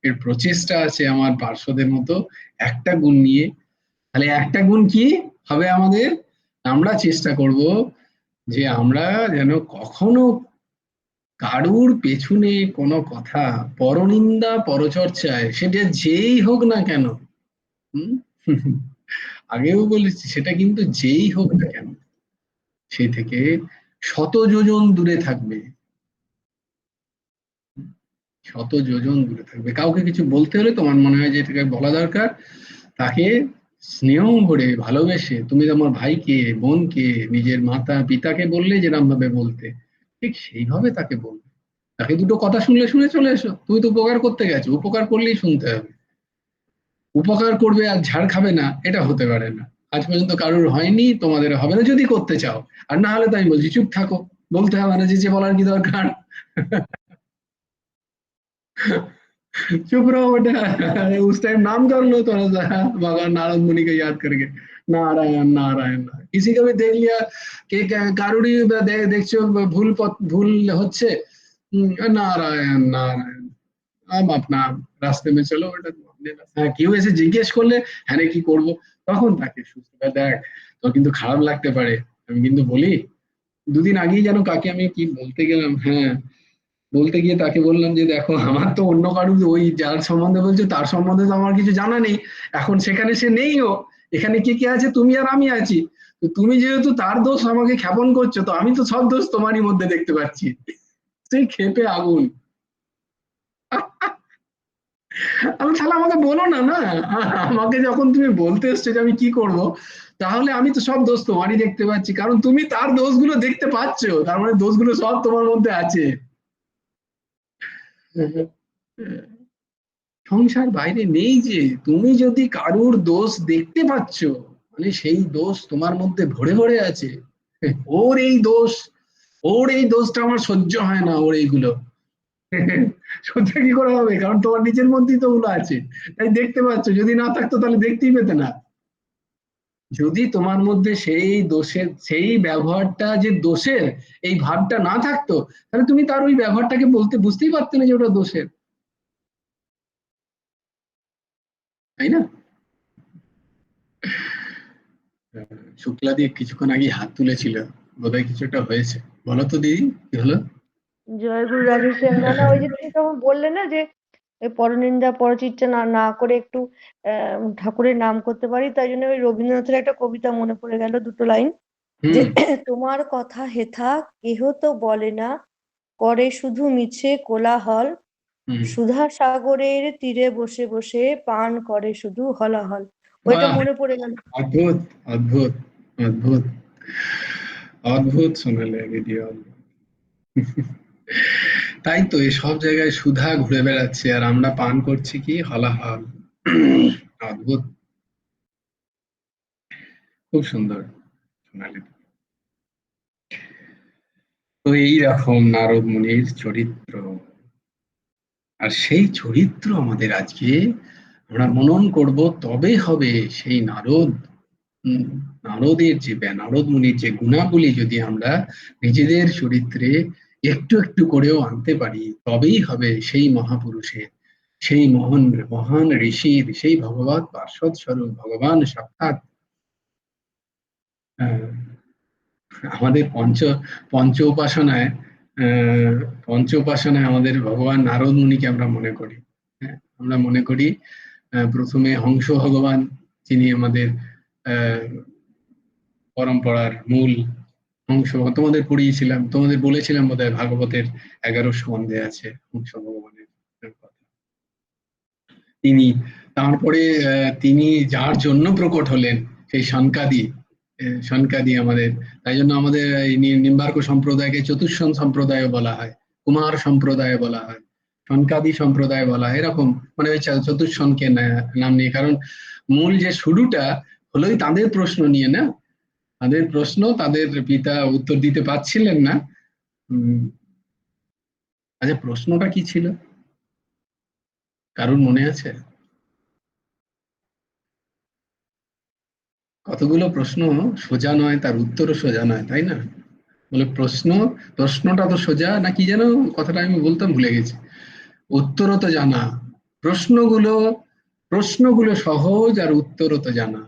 এর প্রচেষ্টা আছে আমার পার্শ্বদের মতো একটা গুণ নিয়ে। তাহলে একটা গুণ কি হবে আমাদের? আমরা চেষ্টা করব যে আমরা যেন কখনো কারুর পেছনে কোনো কথা, পরনিন্দা পরচর্চায়, সেটা যেই হোক না কেন, হুম, আগেও বলেছি, সেটা কিন্তু যেই হোক না কেন, সেই থেকে শত যোজন দূরে থাকবে, শত যোজন দূরে থাকবে। কাউকে কিছু বলতে হলে তোমার মনে হয় যে এটাকে বলা দরকার, তাকে স্নেহ ভরে ভালোবেসে, তুমি তোমার ভাইকে, বোনকে, নিজের মাতা পিতাকে বললে যেরকম ভাবে বলতে, ঠিক সেইভাবে তাকে বলবে। তাকে দুটো কথা শুনলে শুনে চলে এসো, তুমি তো উপকার করতে গেছো, উপকার করলেই শুনতে হবে। উপকার করবে আর ঝাড় খাবে না, এটা হতে পারে না। আজ পর্যন্ত কারোর হয়নি, তোমাদের হবে না যদি করতে চাও। আর না হলে তো আমি বলছি চুপ থাকো, বলতে হবে না, যে বলার কি দরকার। चुप रहो बेटा, उस टाइम नाम कर लो थोड़ा सा, भगवान नारद मुनि को याद करके, नारायण नारायण नारायण। किसी का भी देख लिया कि कारुड़ी देखছো ভুল হচ্ছে, নারায়ণ নারায়ণ, আম আপনা রাস্তে में चलो बेटा। হ্যাঁ, কেউ এসে জিজ্ঞেস করলে হ্যাঁ রে কি করবো, তখন তাকে সুস্থ দেখ, তো কিন্তু খারাপ লাগতে পারে, আমি কিন্তু বলি। দুদিন আগেই যেন কাকে আমি কি বলতে গেলাম, হ্যাঁ, বলতে গিয়ে তাকে বললাম যে দেখো আমার তো অন্য কারো, ওই যার সম্বন্ধে বলছো তার সম্বন্ধে তো আমার কিছু জানা নেই, এখন সেখানে সে নেইও, এখানে কে কে আছে, তুমি আর আমি আছি। তো তুমি যেহেতু তার দোষ আমাকে খ্যাপন করছো, তো আমি তো সব দোষ তোমারই মধ্যে দেখতে পাচ্ছি। সেই ক্ষেপে আগুন। আমি তাহলে আমাকে বলো না, না, আমাকে যখন তুমি বলতে এসছো যে আমি কি করব, তাহলে আমি তো সব দোষ তোমারই দেখতে পাচ্ছি, কারণ তুমি তার দোষগুলো দেখতে পাচ্ছো, তার মানে দোষগুলো সব তোমার মধ্যে আছে। সংসার বাইরে নেই, যে তুমি যদি কারুর দোষ দেখতে পাচ্ছ, মানে সেই দোষ তোমার মধ্যে ভরে ভরে আছে। ওর এই দোষ, ওর এই দোষটা আমার সহ্য হয় না, ওর এইগুলো সহ্য কি করে হবে, কারণ তোমার নিজের মধ্যেই তো ওগুলো আছে, তাই দেখতে পাচ্ছ। যদি না থাকতো তাহলে দেখতেই পেতে না। যদি তোমার মধ্যে সেই দোষের, সেই ব্যবহারটা যে দোষের, এই ভাবটা না থাকতো, তাহলে তুমি তার ওই ব্যবহারটাকে বলতে বুঝতেই পারতে না যে ওটা দোষের, তাই না? শুক্লা দিয়ে কিছুক্ষণ আগে হাত তুলেছিল, বোধহয় কিছু একটা হয়েছে। বলো তো দিদি, কি হলো? জয় গুরু রাধেশ্যাম। না না, ওই যে তুমি তখন বললে না যে ওই পরনিন্দা পরচর্চা না না করে একটু ঠাকুরের নাম করতে পারি। তাই জন্য ওই রবীন্দ্রনাথের একটা কবিতা মনে পড়ে গেল, দুটো লাইন, যে হুম। তোমার কথা হেথা কেহ তো বলে না, করে শুধু মিছে কোলাহল, হুম। সুধা সাগরের তীরে বসে বসে পান করে শুধু হলাহল। ওইটা বাহ, মনে পড়ে গেল। অদ্ভুত, অদ্ভুত, অদ্ভুত, অদ্ভুত শোনালে দিদি, অদ্ভুত। তাই তো এই সব জায়গায় সুধা ঘুরে বেড়াচ্ছে আর আমরা পান করছি কি হলাহল। অদ্ভুত, খুব সুন্দর শোনালে। তো এইরকম নারদ মুনির চরিত্র, আর সেই চরিত্র আমাদের আজকে আমরা মনন করব, তবে হবে সেই নারদ। উম, নারদের যে নারদ মুনির যে গুণাবলী যদি আমরা নিজেদের চরিত্রে একটু একটু করেও আনতে পারি, তবেই হবে সেই মহাপুরুষের, সেই মহান মহান ঋষির, সেই ভগবত পার্শ্বদ স্বরূপ ভগবান সাক্ষাৎ আহ, আমাদের পঞ্চ উপাসনায়, পঞ্চ উপাসনায় আমাদের ভগবান নারদ মুনিকে আমরা মনে করি। হ্যাঁ, আমরা মনে করি প্রথমে হংস ভগবান, যিনি আমাদের আহ পরম্পরার মূল। হংস তোমাদের পড়িয়েছিলাম, তোমাদের বলেছিলাম বোধহয় ভাগবতের 11 স্কন্ধে আছে হংস ভগবানের কথা। তিনি, তারপরে তিনি যার জন্য প্রকট হলেন, সেই সনকাদি, সনকাদি আমাদের, তাই জন্য আমাদের এই নিম্বার্ক সম্প্রদায়কে চতুষ্ষণ সম্প্রদায় বলা হয়, কুমার সম্প্রদায় বলা হয়, সনকাদি সম্প্রদায় বলা হয়, এরকম মানে ওই চতুষ্ষণকে নাম নিয়ে। কারণ মূল যে শুরুটা হলোই তাদের প্রশ্ন নিয়ে না, তাদের প্রশ্ন, তাদের পিতা উত্তর দিতে পারছিলেন না। উম, আচ্ছা, প্রশ্নটা কি ছিল কারুর মনে আছে? কতগুলো প্রশ্ন সোজা নয়, তার উত্তরও সোজা নয়, তাই না? বলে প্রশ্নটা তো সোজা না, কি যেন কথাটা আমি বলতাম, ভুলে গেছি। উত্তরও তো জানা, প্রশ্নগুলো প্রশ্নগুলো সহজ আর উত্তরও তো জানা।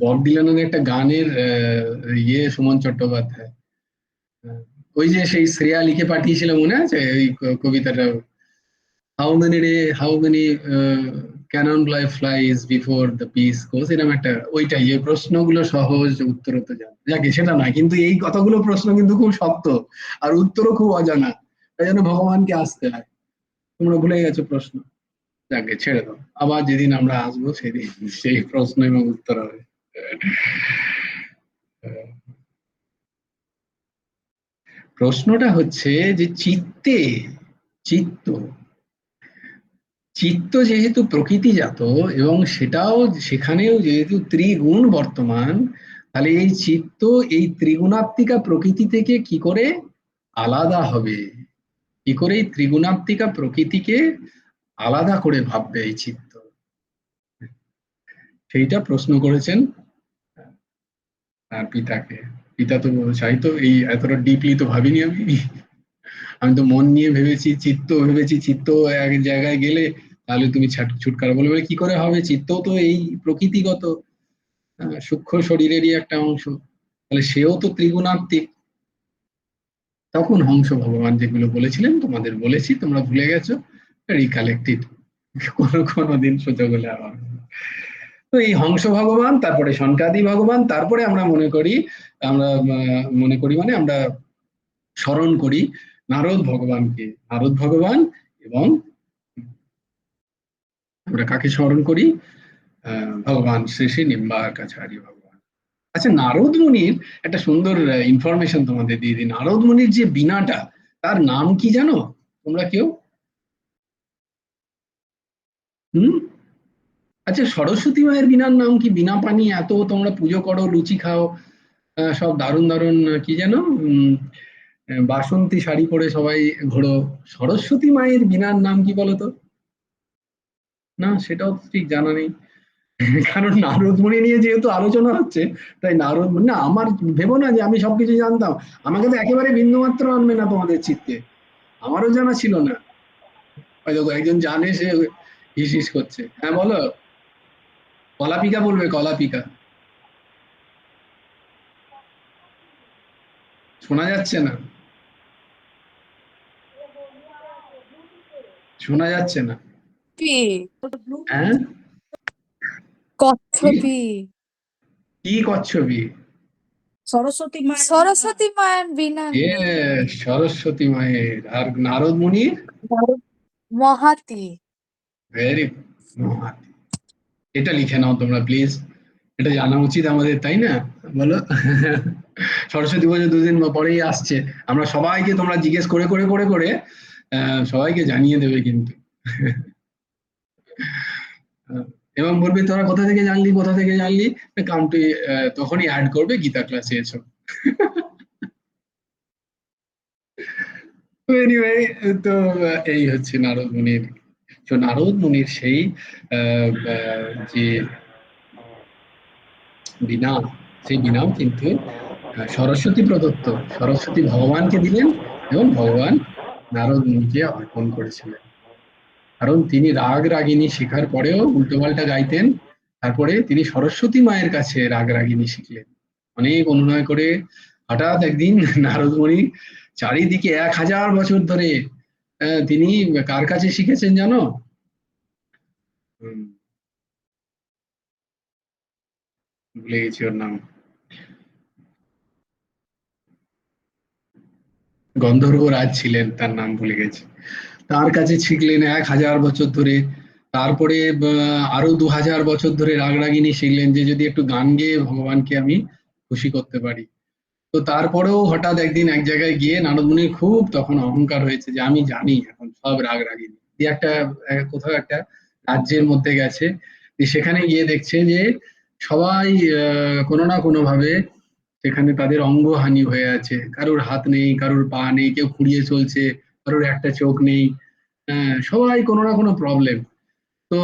বব ডিলানের একটা গানের সুমন চট্টোপাধ্যায়, আহ, ওই যে সেই শ্রেয়া লিখে পাঠিয়েছিল, মনে আছে ওই কবিতাটা, how many cannon flies before the peace goes, এরকম একটা, ওইটাই, যে প্রশ্নগুলো সহজ উত্তর তো জানা, যাকে সেটা নয়, কিন্তু এই কতগুলো প্রশ্ন কিন্তু খুব শক্ত আর উত্তরও খুব অজানা, তাই জন্য ভগবানকে আসতে হয়। তোমরা ভুলে গেছো প্রশ্ন, যাকে ছেড়ে দাও, আবার যেদিন আমরা আসবো সেদিন সেই প্রশ্ন এবং উত্তর হবে। প্রশ্নটা হচ্ছে যে চিত্ত চিত্ত যেহেতু প্রকৃতিজাত, এবং সেটাও সেখানেও যেহেতু ত্রিগুণ বর্তমান, তাহলে এই চিত্ত এই ত্রিগুণাত্মিকা প্রকৃতি থেকে কি করে আলাদা হবে, কি করে এই ত্রিগুণাত্মিকা প্রকৃতিকে আলাদা করে ভাববে এই চিত্ত, সেইটা প্রশ্ন করেছেন তার পিতাকে। পিতা তো চাইতো, এই এতটা ডিপলি তো ভাবিনি আমি। আমি তো মন নিয়ে ভেবেছি, চিত্ত ভেবেছি, চিত্ত এক জায়গায় গেলে তাহলে তুমি ছুটকারা বলবে, কি করে হবে, চিত্ত তো এই প্রকৃতিগত সূক্ষ্ম শরীরেরই একটা অংশ, তাহলে সেও তো ত্রিগুণাত্মিক। তখন হংস ভগবান যেগুলো বলেছিলেন তোমাদের বলেছি, তোমরা ভুলে গেছো, রিকালেক্টেড, কোনোদিন সুযোগ হলে আবার। তো এই হংস ভগবান, তারপরে সনকাদি ভগবান, তারপরে আমরা মনে করি, আমরা মনে করি মানে আমরা স্মরণ করি নারদ ভগবানকে, নারদ ভগবান, এবং আমরা কাকে স্মরণ করি? ভগবান শ্রী শ্রী নিম্বার্কাচার্য ভগবান। আচ্ছা, নারদ মুনির একটা সুন্দর ইনফরমেশন তোমাদের দিয়ে দিই, নারদ মুনির যে বীণাটা, তার নাম কি জানো তোমরা কেউ? হুম? আচ্ছা, সরস্বতী মায়ের বীণার নাম কি? বীণা পানি এত তোমরা পুজো করো, লুচি খাও, সব দারুণ দারুণ, কি যেন, বাসন্তী শাড়ি পরে সবাই ঘোরো, সরস্বতী মায়ের বীণার নাম কি বলো তো? না, সেটাও ঠিক জানা নেই। কারণ নারদ মুনি নিয়ে যেহেতু আলোচনা হচ্ছে, তাই নারদ মুনি না, আমার ভেবো না যে আমি সবকিছু জানতাম, আমাকে তো একেবারে বিন্দুমাত্র আনবে না তোমাদের চিত্তে, আমারও জানা ছিল না। ওই দেখো একজন জানে, সে হিস হিস করছে। হ্যাঁ বলো, কলাপিকা বলবে, কলাপিকা। শোনা যাচ্ছে না, শোনা যাচ্ছে না। পি হ্যাঁ, কি কচ্ছপি কি কচ্ছপি? সরস্বতী মায়ের বীণার এ নাম সরস্বতী মায়ের। আর নারদ মুনির? মহাতি। ভেরি। এটা লিখে নাও তোমরা প্লিজ, এটা জানা উচিত আমাদের, তাই না? বলো। সরস্বতী পুজো দুদিন পরেই আসছে, আমরা সবাইকে তোমরা জিজ্ঞেস করে করে করে করে সবাইকে জানিয়ে দেবে কিন্তু। এবং বলবে তোরা কোথা থেকে জানলি, কোথা থেকে জানলি, কামটি তখনই অ্যাড করবে গীতা ক্লাসে এসো। এনিওয়ে, তো এই হচ্ছে নারদ মুনির। তো নারদ মুনির সেই যে বীণা, সেই বীণাও কিন্তু সরস্বতী প্রদত্ত, সরস্বতী ভগবানকে দিলেন এবং ভগবান নারদ মুনিকে অর্পণ করেছিলেন। কারণ তিনি রাগ রাগিনী শেখার পরেও উল্টোপাল্টা গাইতেন, তারপরে তিনি সরস্বতী মায়ের কাছে রাগ রাগিনী শিখলেন অনেক অনুনয় করে। হঠাৎ একদিন নারদ মুনি চারিদিকে 1000 বছর ধরে তিনি কার কাছে শিখেছেন জানো? হুম, ভুলে গেছি ওর নাম। গন্ধর্ব রাজ ছিলেন, তার নাম ভুলে গেছি। তার কাছে শিখলেন 1000 বছর ধরে। তারপরে আরো 2000 বছর ধরে রাগ রাগিনী শিখলেন, যে যদি একটু গান গেয়ে ভগবানকে আমি খুশি করতে পারি। তো তারপরেও হঠাৎ একদিন এক জায়গায় গিয়ে নারদ মুনির খুব তখন অহংকার হয়েছে যে আমি জানি এখন সব রাগ রাগিনী দিয়ে একটা কোথাও একটা রাজ্যের মধ্যে গেছে। দিয়ে সেখানে গিয়ে দেখছে যে সবাই কোনো না কোনো ভাবে সেখানে তাদের অঙ্গহানি হয়ে আছে, কারোর হাত নেই, কারোর পা নেই, কেউ খুঁড়িয়ে চলছে, কারোর একটা চোখ নেই। সবাই কোনো না কোনো প্রবলেম। তো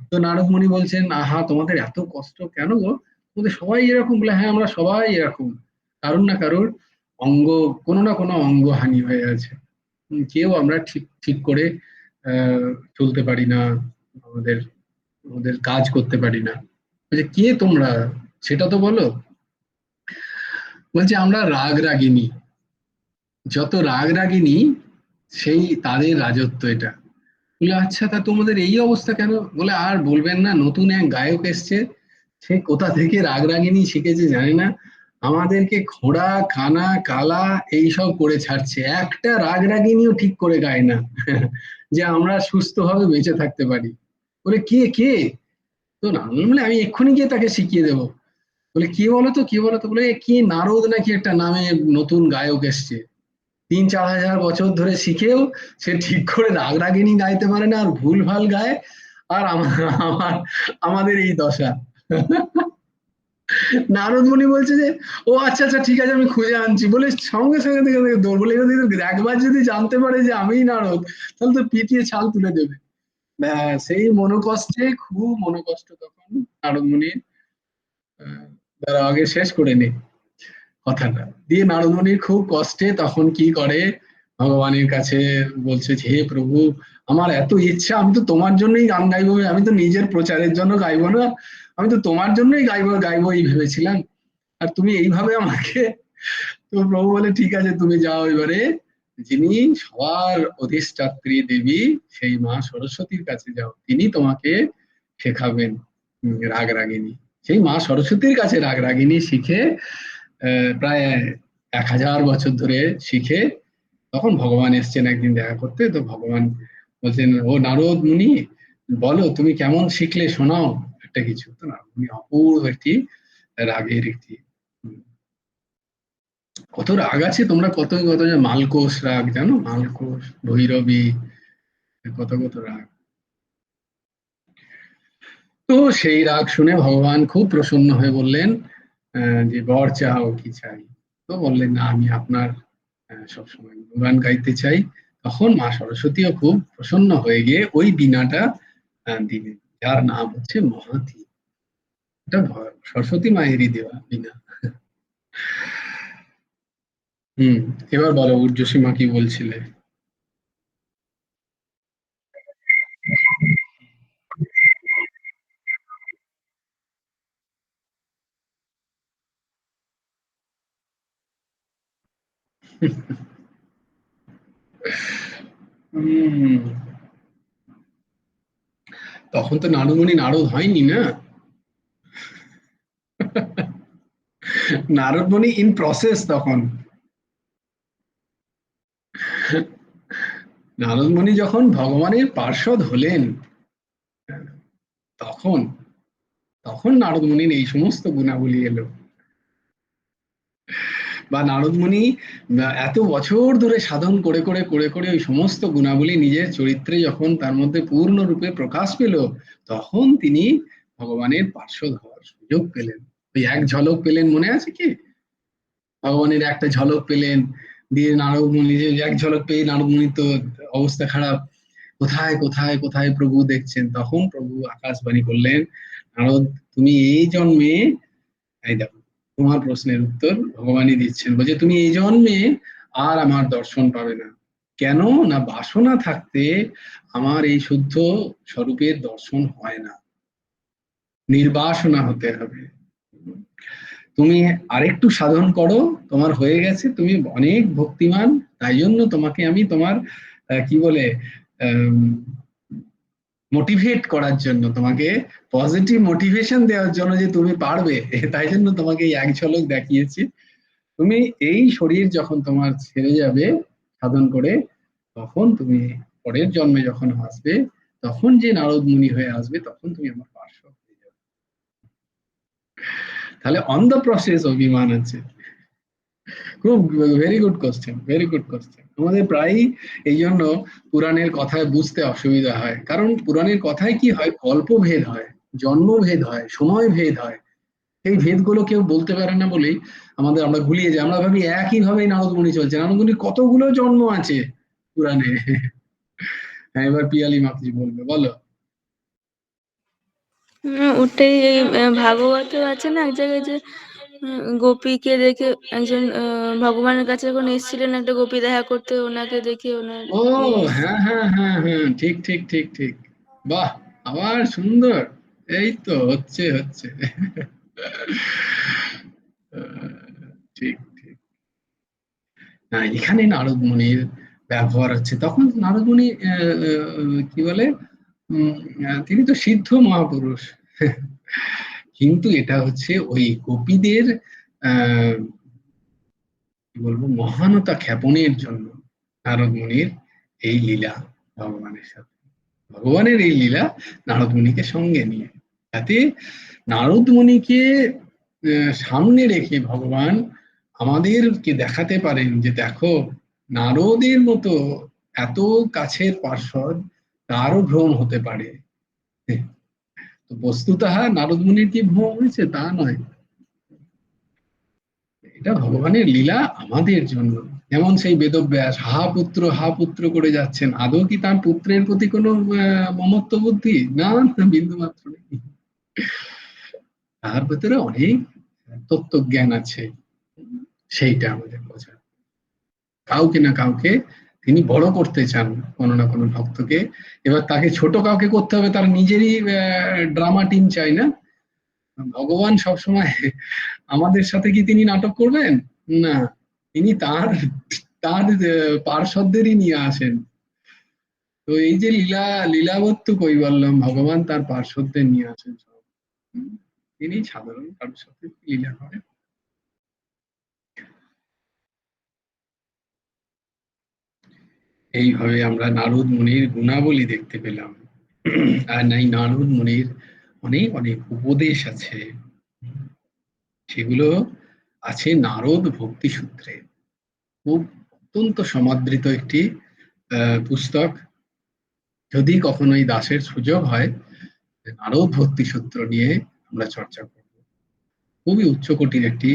তো নারদ মুনি বলছেন, আহা তোমাদের এত কষ্ট কেন গো, তোমাদের সবাই এরকম? বলে হ্যাঁ, আমরা সবাই এরকম, কারোর না কারোর অঙ্গ, কোনো না কোনো অঙ্গ হানি হয়ে আছে। কেউ আমরা ঠিক ঠিক করে চলতে পারি না, আমাদের আমাদের কাজ করতে পারি না। বলছে কে তোমরা, সেটা তো বলো। বলছে আমরা রাগ রাগিনী, যত রাগ রাগিনী সেই তাদের রাজত্ব এটা। বলে আচ্ছা, তা তোমাদের এই অবস্থা কেন? বলে আর বলবেন না, নতুন এক গায়ক এসছে, সে কোথা থেকে রাগ রাগিনী শিখেছে জানি না, আমাদেরকে খোঁড়া কানা কালা এইসব করে ছাড়ছে, একটা রাগ রাগিনীও ঠিক করে গায় না। যে আমরা সুস্থভাবে বেঁচে থাকতে পারি। বলে কে কে? তো না বলে আমি এক্ষুনি গিয়ে তাকে শিখিয়ে দেবো। বলে কে বলো তো, কে বলো তো? বলে কি নারদ নাকি একটা নামে নতুন গায়ক এসছে, 3-4 হাজার বছর ধরে শিখেও সে ঠিক করে রাগ রাগিনী গাইতে পারে না, আর ভুল ভাল গায়। আর আমার আমাদের এই দশা। নারদ মুনি বলছে যে ও আচ্ছা আচ্ছা ঠিক আছে, আমি খুঁজে আনছি। বলে সঙ্গে সঙ্গে থেকে থেকে দৌড়। বলে যদি একবার যদি জানতে পারে যে আমিই নারদ, তাহলে তো পিটিয়ে ছাল তুলে দেবে। সেই মনোকষ্টে, খুব মনোকষ্ট তখন নারদ মুনির। তারা আগে শেষ করে নে কথাটা দিয়ে। নারদ মুনির খুব কষ্টে তখন কি করে, ভগবানের কাছে বলছে যে, হে প্রভু, আমার এত ইচ্ছা, আমি তো তোমার জন্যই গান গাইবো, আমি তো নিজের প্রচারের জন্য গাইবো না, আমি তো তোমার জন্যই গাইবো গাইবো এই ভেবেছিলাম, আর তুমি এইভাবে আমাকে। তো প্রভু বলে ঠিক আছে, তুমি যাও এবারে, যিনি সবার অধিষ্ঠাত্রী দেবী সেই মা সরস্বতীর কাছে যাও, তিনি তোমাকে শেখাবেন রাগ রাগিনী। সেই মা সরস্বতীর কাছে রাগ রাগিনী শিখে প্রায় 1000 বছর ধরে শিখে, তখন ভগবান এসছেন একদিন দেখা করতে। তো ভগবান বলছেন, ও নারদ মুনি, বলো তুমি কেমন শিখলে, শোনাও একটা কিছু। তো নারদ মুনি অপূর্ব একটি রাগের একটি কত রাগ আছে, তোমরা কত কত মালকোষ রাগ জানো, মালকোষ, ভৈরবী, কত কত রাগ। তো সেই রাগ শুনে ভগবান খুব প্রসন্ন হয়ে বললেন যে বর চাও কি চাই? তো বললেন না, আমি আপনার সবসময় গুণগান গাইতে চাই। তখন মা সরস্বতীও খুব প্রসন্ন হয়ে গিয়ে ওই বীণাটা দিলেন, যার নাম হচ্ছে মহাতি। এটা সরস্বতী মায়েরই দেওয়া বীণা। হুম, এবার বলো ঊর্জশী মা কি বলছিলে? হুম, তখন তো নারদমণি নারদ হয়নি না, নারদমণি ইন প্রসেস তখন। নারদমণি যখন ভগবানের পার্ষদ হলেন, তখন তখন নারদমণির এই সমস্ত গুণাবলী এলো। বা নারদমণি এত বছর ধরে সাধন করে করে করে করে ওই সমস্ত গুণাবলী নিজের চরিত্রে যখন তার মধ্যে পূর্ণরূপে প্রকাশ পেল, তখন তিনি ভগবানের পার্ষদ হওয়ার সুযোগ পেলেন। ওই এক ঝলক পেলেন, মনে আছে কি? ভগবানের একটা ঝলক পেলেন, দিয়ে নারদমণি যে এক ঝলক পেয়ে নারদমণির তো অবস্থা খারাপ, কোথায় কোথায় কোথায় প্রভু দেখছেন। তখন প্রভু আকাশবাণী করলেন, নারদ তুমি এই জন্মে, এই দেখো তোমার প্রশ্নের উত্তর ভগবানই দিচ্ছেন, বলছে তুমি এই জন্মে আর আমার দর্শন পাবে না। কেন না, বাসনা থাকতে আমার এই শুদ্ধ স্বরূপের দর্শন হয় না, নির্বাসনা হতে হবে। তুমি আরেকটু সাধন করো, তোমার হয়ে গেছে, তুমি অনেক ভক্তিমান, তাই জন্য তোমাকে আমি তোমার কি বলে মোটিভেট করার জন্য, তোমাকে পজিটিভ মোটিভেশন দেওয়ার জন্য যে তুমি পারবে, তাই জন্য তোমাকে এই এক ঝলক দেখিয়েছি। তুমি এই শরীর যখন তোমার ছেড়ে যাবে সাধন করে, তখন তুমি পরের জন্মে যখন আসবে, তখন যে নারদ মুনি হয়ে আসবে, তখন তুমি আমার পার্শ্ব হয়ে যাবে। তাহলে অন দ্য প্রসেস অভিমান আছে। খুব very good question, very good question. আমাদের প্রায়ই এই জন্য পুরাণের কথায় বুঝতে অসুবিধা হয়, কারণ পুরাণের কথায় কি হয়, কল্পভেদ হয়, জন্মভেদ হয়, সময় ভেদ হয়। এই ভেদগুলো কেউ বলতে পারে না বলেই আমরা ভুলিয়ে যাই। আমরা ভাবি একই ভাবে নারদমুনি চলছে, নারদমুনির কতগুলো জন্ম আছে পুরাণে। হ্যাঁ, এবার পিয়ালি মাতৃ বলবে, বলো। ওটাই এই ভাগবত আছে না এক জায়গায় যে গোপীকে দেখে একজন ভগবানের কাছে যখন এসেছিলেন একটা গোপী দেখা করতে, ওনাকে দেখে ওনার ও হ্যাঁ হ্যাঁ হ্যাঁ হ্যাঁ, ঠিক ঠিক ঠিক ঠিক, বাহ, আবার সুন্দর। এই তো হচ্ছে হচ্ছে। ঠিক ঠিক। হ্যাঁ, এখানে নারদ মুনির ব্যবহার হচ্ছে, তখন নারদ মুনি কি বলে, তিনি তো সিদ্ধ মহাপুরুষ। কিন্তু এটা হচ্ছে ওই গোপীদের আহ কি বলবো, মহানতা খ্যাপনের জন্য নারদ মুনির এই লীলা ভগবানের সাথে, ভগবানের এই লীলা নারদ মুনিকে সঙ্গে নিয়ে, যাতে নারদ মুনিকে সামনে রেখে ভগবান আমাদেরকে দেখাতে পারেন যে দেখো, নারদের মতো এত কাছের পার্শ্বদ তারও ভ্রম হতে পারে। তো বস্তুতঃ নারদ মুনির কি ভ্রম হয়েছে তা নয়, এটা ভগবানের লীলা আমাদের জন্য। যেমন সেই বেদব্যাস হা পুত্র করে যাচ্ছেন, আদৌ কি তার পুত্রের প্রতি কোনো মমত্ব বুদ্ধি? না, বিন্দু মাত্র নেই। তার ভেতরে অনেক তত্ত্বজ্ঞান আছে, সেইটা আমাদের বোঝা। কাউকে না কাউকে তিনি বড় করতে চান, কোনো না কোনো ভক্তকে। এবার তাকে ছোট কাউকে করতে হবে, তার নিজেরই ড্রামা টিম চাই না। ভগবান সবসময় আমাদের সাথে কি তিনি নাটক করবেন? না, তিনি তার তার পার্শ্বদেরই নিয়ে আসেন। তো এই যে লীলাবত্তু কৈবল্যম, ভগবান তার পার্শ্বদের নিয়ে আসেন সব। তিনি সাধারণ কারোর সাথে লীলা করেন। এইভাবে আমরা নারদ মুনির গুণাবলী দেখতে পেলাম। আর নাই নারদ মুনির অনেক অনেক উপদেশ আছে, সেগুলো আছে নারদ ভক্তি সূত্রে। খুব অত্যন্ত সমাদৃত একটি পুস্তক। যদি কখনো এই দাসের সুযোগ হয়, নারদ ভক্তি সূত্র নিয়ে আমরা চর্চা করব। খুবই উচ্চকোটির একটি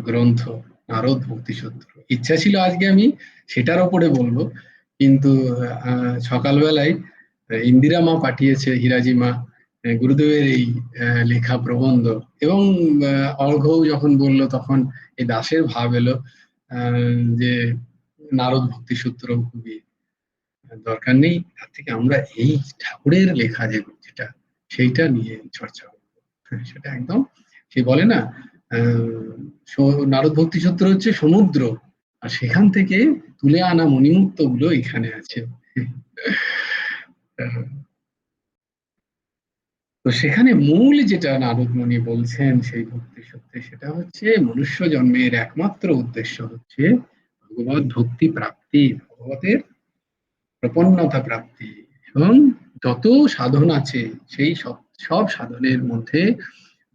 গ্রন্থ নারদ ভক্তি সূত্র। ইচ্ছা ছিল আজকে আমি সেটার ওপরে বলবো, কিন্তু সকালবেলায় ইন্দিরা মা পাঠিয়েছে, হিরাজি মা, গুরুদেবের এই লেখা প্রবন্ধ, এবং অর্ঘ্যও যখন বললো, তখন এই দাসের ভাব এলো যে নারদ ভক্তি সূত্র খুবই দরকার নেই, তার থেকে আমরা এই ঠাকুরের লেখা যেটা সেইটা নিয়ে চর্চা করবো। সেটা একদম, সে বলে না, নারদ ভক্তি সূত্র হচ্ছে সমুদ্র, আর সেখান থেকে তুলে আনা মণিমুক্ত গুলো এখানে আছে। তো সেখানে মূল যেটা নারদ মুনি বলছেন সেই ভক্তি সত্যি, সেটা হচ্ছে মনুষ্য জন্মের একমাত্র উদ্দেশ্য হচ্ছে ভগবত ভক্তি প্রাপ্তি, ভগবতের প্রপন্নতা প্রাপ্তি। এবং যত সাধন আছে সেই সব সব সাধনের মধ্যে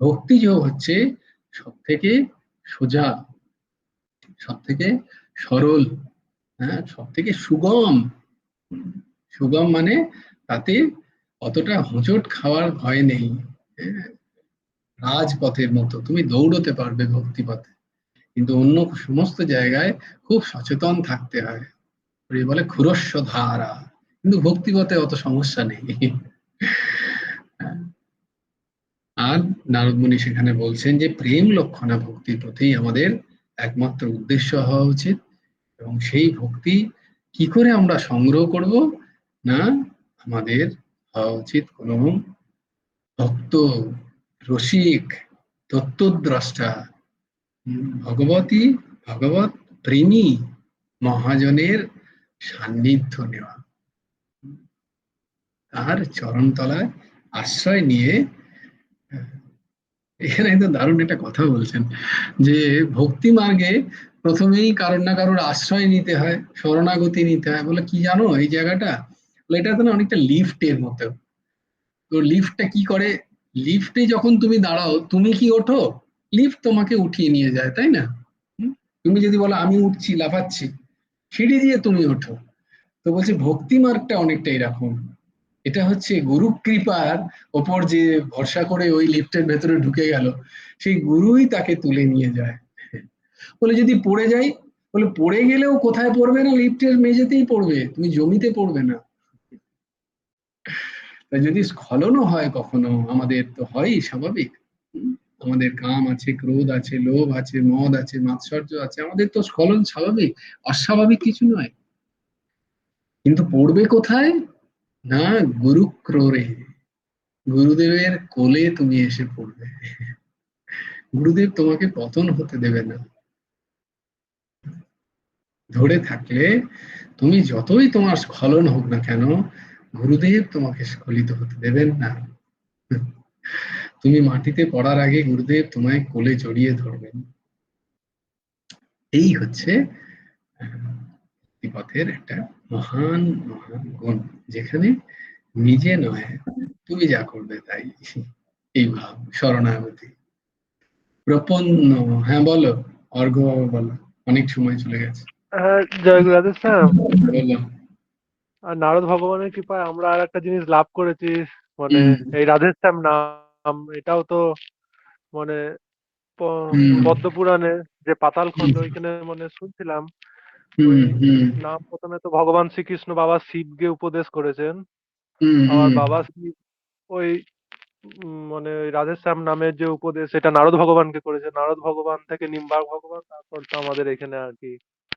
ভক্তি যোগ হচ্ছে সব থেকে সোজা, সব থেকে সরল, হ্যাঁ, সব থেকে সুগম। সুগম মানে তাতে অতটা হোঁচট খাওয়ার ভয় নেই। হ্যাঁ, রাজপথের মতো তুমি দৌড়তে পারবে ভক্তিপথে, কিন্তু অন্য সমস্ত জায়গায় খুব সচেতন থাকতে হয়। বলে ক্ষুরস্য ধারা, কিন্তু ভক্তিপথে অত সমস্যা নেই। আর নারদ মুনি সেখানে বলছেন যে প্রেম লক্ষণা ভক্তির প্রতি আমাদের একমাত্র উদ্দেশ্য হওয়া উচিত। এবং সেই ভক্তি কি করে আমরা সংগ্রহ করব, না আমাদের হওয়া উচিত কোনো ভক্ত, রসিক, তত্ত্বদ্রষ্টা, ভগবতী ভগবত প্রেমী মহাজনের সান্নিধ্য নেওয়া, তার চরণতলায় আশ্রয় নিয়ে। এখানে একদম দারুণ একটা কথা বলছেন যে ভক্তি মার্গে প্রথমেই কারোর না কারোর আশ্রয় নিতে হয়, শরণাগতি নিতে হয়। বলে কি জানো এই জায়গাটা, বলে এটা তো না অনেকটা লিফটের মতো। তো লিফটটা কি করে, লিফটে যখন তুমি দাঁড়াও তুমি কি ওঠো, লিফট তোমাকে উঠিয়ে নিয়ে যায়, তাই না? হুম? তুমি যদি বলো আমি উঠছি লাফাচ্ছি, সিঁড়ি দিয়ে তুমি ওঠো। তো বলছে ভক্তি মার্গটা অনেকটা এরকম। এটা হচ্ছে গুরু কৃপার ওপর যে ভরসা করে ওই লিফটের ভেতরে ঢুকে গেল, সেই গুরুই তাকে তুলে নিয়ে যায়। বলে যদি পড়ে যাই, বলে পড়ে গেলেও কোথায় পড়বে না, লিফটের মেঝেতেই পড়বে, তুমি জমিতে পড়বে না। তাই যদি স্খলনও হয় কখনো, আমাদের তো হয়ই স্বাভাবিক, আমাদের কাম আছে, ক্রোধ আছে, লোভ আছে, মদ আছে, মাৎসর্য আছে, আমাদের তো স্খলন স্বাভাবিক, অস্বাভাবিক কিছু নয়। কিন্তু পড়বে কোথায়, না গুরু ক্রোরে, গুরুদেবের কোলে তুমি এসে পড়বে। গুরুদেব তোমাকে পতন হতে দেবে না। ধরে থাকলে তুমি যতই তোমার স্খলন হোক না কেন, গুরুদেব তোমাকে স্খলিত হতে দেবেন না। তুমি মাটিতে পড়ার আগে গুরুদেব তোমায় কোলে জড়িয়ে ধরবেন। এই হচ্ছে ভক্তিপথের একটা মহান মহান গুণ, যেখানে নিজে নয় তুমি যা করবে তাই, এই ভাব শরণাগতি প্রপন্ন। হ্যাঁ বলো, অর্ঘ্য বাবা বলো, অনেক সময় চলে গেছে। হ্যাঁ, জয় গুরু রাধে শ্যাম। বলো। আর নারদ ভগবানের কৃপায় আমরা আর একটা জিনিস লাভ করেছি, মানে হুম এই রাধে শ্যাম নাম। এটাও তো মানে হুম পদ্মপুরাণে যে পাতাল হুম খণ্ড, ওইখানে মানে শুনছিলাম ওই হুম হুম নাম প্রথমে তো ভগবান শ্রীকৃষ্ণ বাবা শিবকে উপদেশ করেছেন। হুম আবার হুম বাবা শিব ওই মানে ওই রাধেশ্যাম নামের যে উপদেশ, সেটা নারদ ভগবানকে করেছে। নারদ ভগবান থেকে নিম্বার্ক ভগবান, তারপর তো আমাদের এখানে আর কি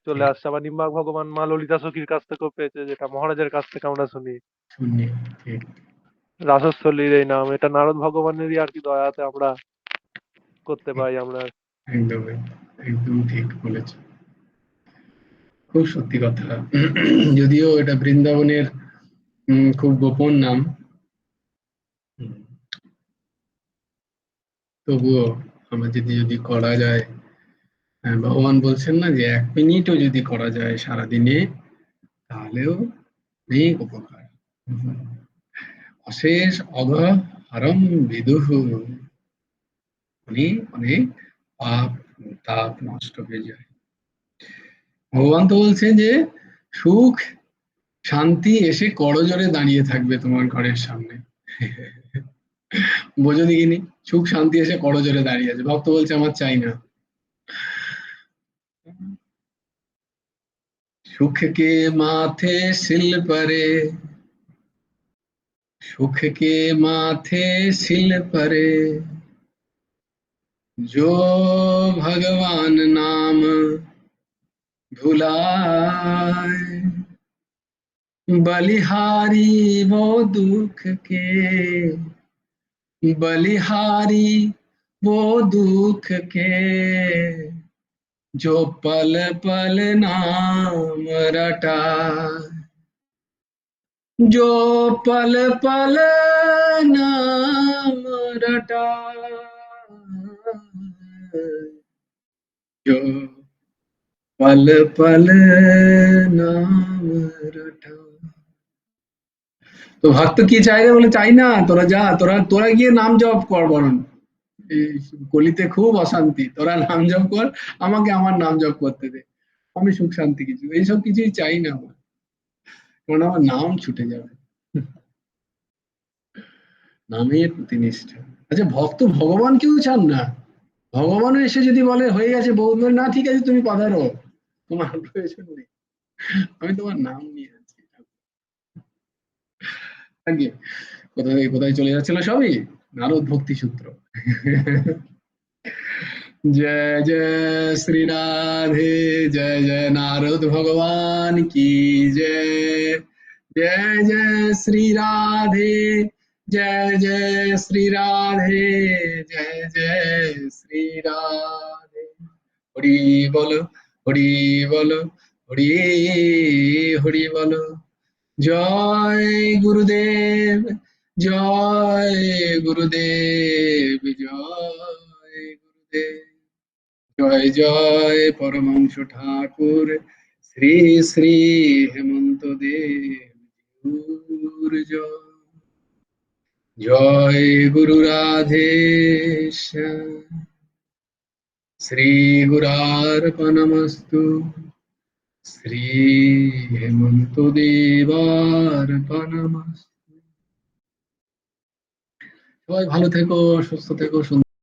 চলে আসছে। আবার নিম্বার্ক ভগবান মা ললিতা সখীর কাছ থেকেও পেয়েছে, যেটা মহারাজের কাছ থেকে আমরা শুনি। শূন্য, ঠিক। রাসস্থলীর এই নাম, এটা নারদ ভগবানেরই আর কি দয়াতে আমরা করতে পাই আমরা। একদম একদম ঠিক বলেছ, খুব সত্যি কথা। যদিও এটা বৃন্দাবনের খুব গোপন নাম, হুম, তবুও আমার যদি যদি করা যায়, হ্যাঁ, ভগবান বলছেন না যে 1 মিনিটও যদি করা যায় সারাদিনে, তাহলেও অনেক উপকার। হুম। অশেষ অঘহরম বিদুঃ, অনেক অনেক পাপ তাপ নষ্ট হয়ে যায়। ভগবান তো বলছেন যে সুখ শান্তি এসে করজোড়ে দাঁড়িয়ে থাকবে তোমার ঘরের সামনে। বোঝো দেখিনি, সুখ শান্তি এসে করজোড়ে দাঁড়িয়ে আছে, ভক্ত বলছে আমার চাই না। सुख के माथे सिल परे, सुख के माथे सिल परे, जो भगवान नाम भुलाए, बलिहारी वो दुख के, बलिहारी वो दुख के, जो पल पल नाम रटाए, जो पल पल नाम रटा, जो पल पल नाम रटा। তো ভক্ত কি চাইবে বলে, চাই না, তোরা যা, তোরা তোরা গিয়ে নাম জপ কর বরং। এই কলিতে খুব অশান্তি, তোরা নাম জপ কর, আমাকে আমার নাম জপ করতে দে, আমি সুখ শান্তি কিছু এইসব কিছুই চাই না আমার, কারণ আমার নাম ছুটে যাবে। নামের প্রতি নিষ্ঠা। আচ্ছা, ভক্ত ভগবান কেউ চান না, ভগবান এসে যদি বলে হয়ে গেছে, বউ বলে, না ঠিক আছে তুমি পাঠারো, তোমার প্রয়োজন নেই, আমি তোমার নাম নিয়ে আছি। আগে কোথায় কোথায় চলে যাচ্ছিল সবই, নারদ ভক্তি সূত্র। जय जय श्री राधे, जय जय नारद भगवान की जय, जय जय श्री राधे, जय जय श्री राधे, जय जय श्री राधे। हरि बोलो, हरि बोलो, हरि हरि बोलो। जय गुरुदेव, जय गुरुदेव, जय गुरुदेव। জয় জয় পরমহংস ঠাকুর শ্রী শ্রী হেমন্ত দেব গুরুর জয়। জয় গুরু রাধেশ্যাম, শ্রী গুরার্পণমস্তু, শ্রী হেমন্ত দেবার্পণমস্তু। সবাই ভালো থেকো, সুস্থ থেকো, সুন্দর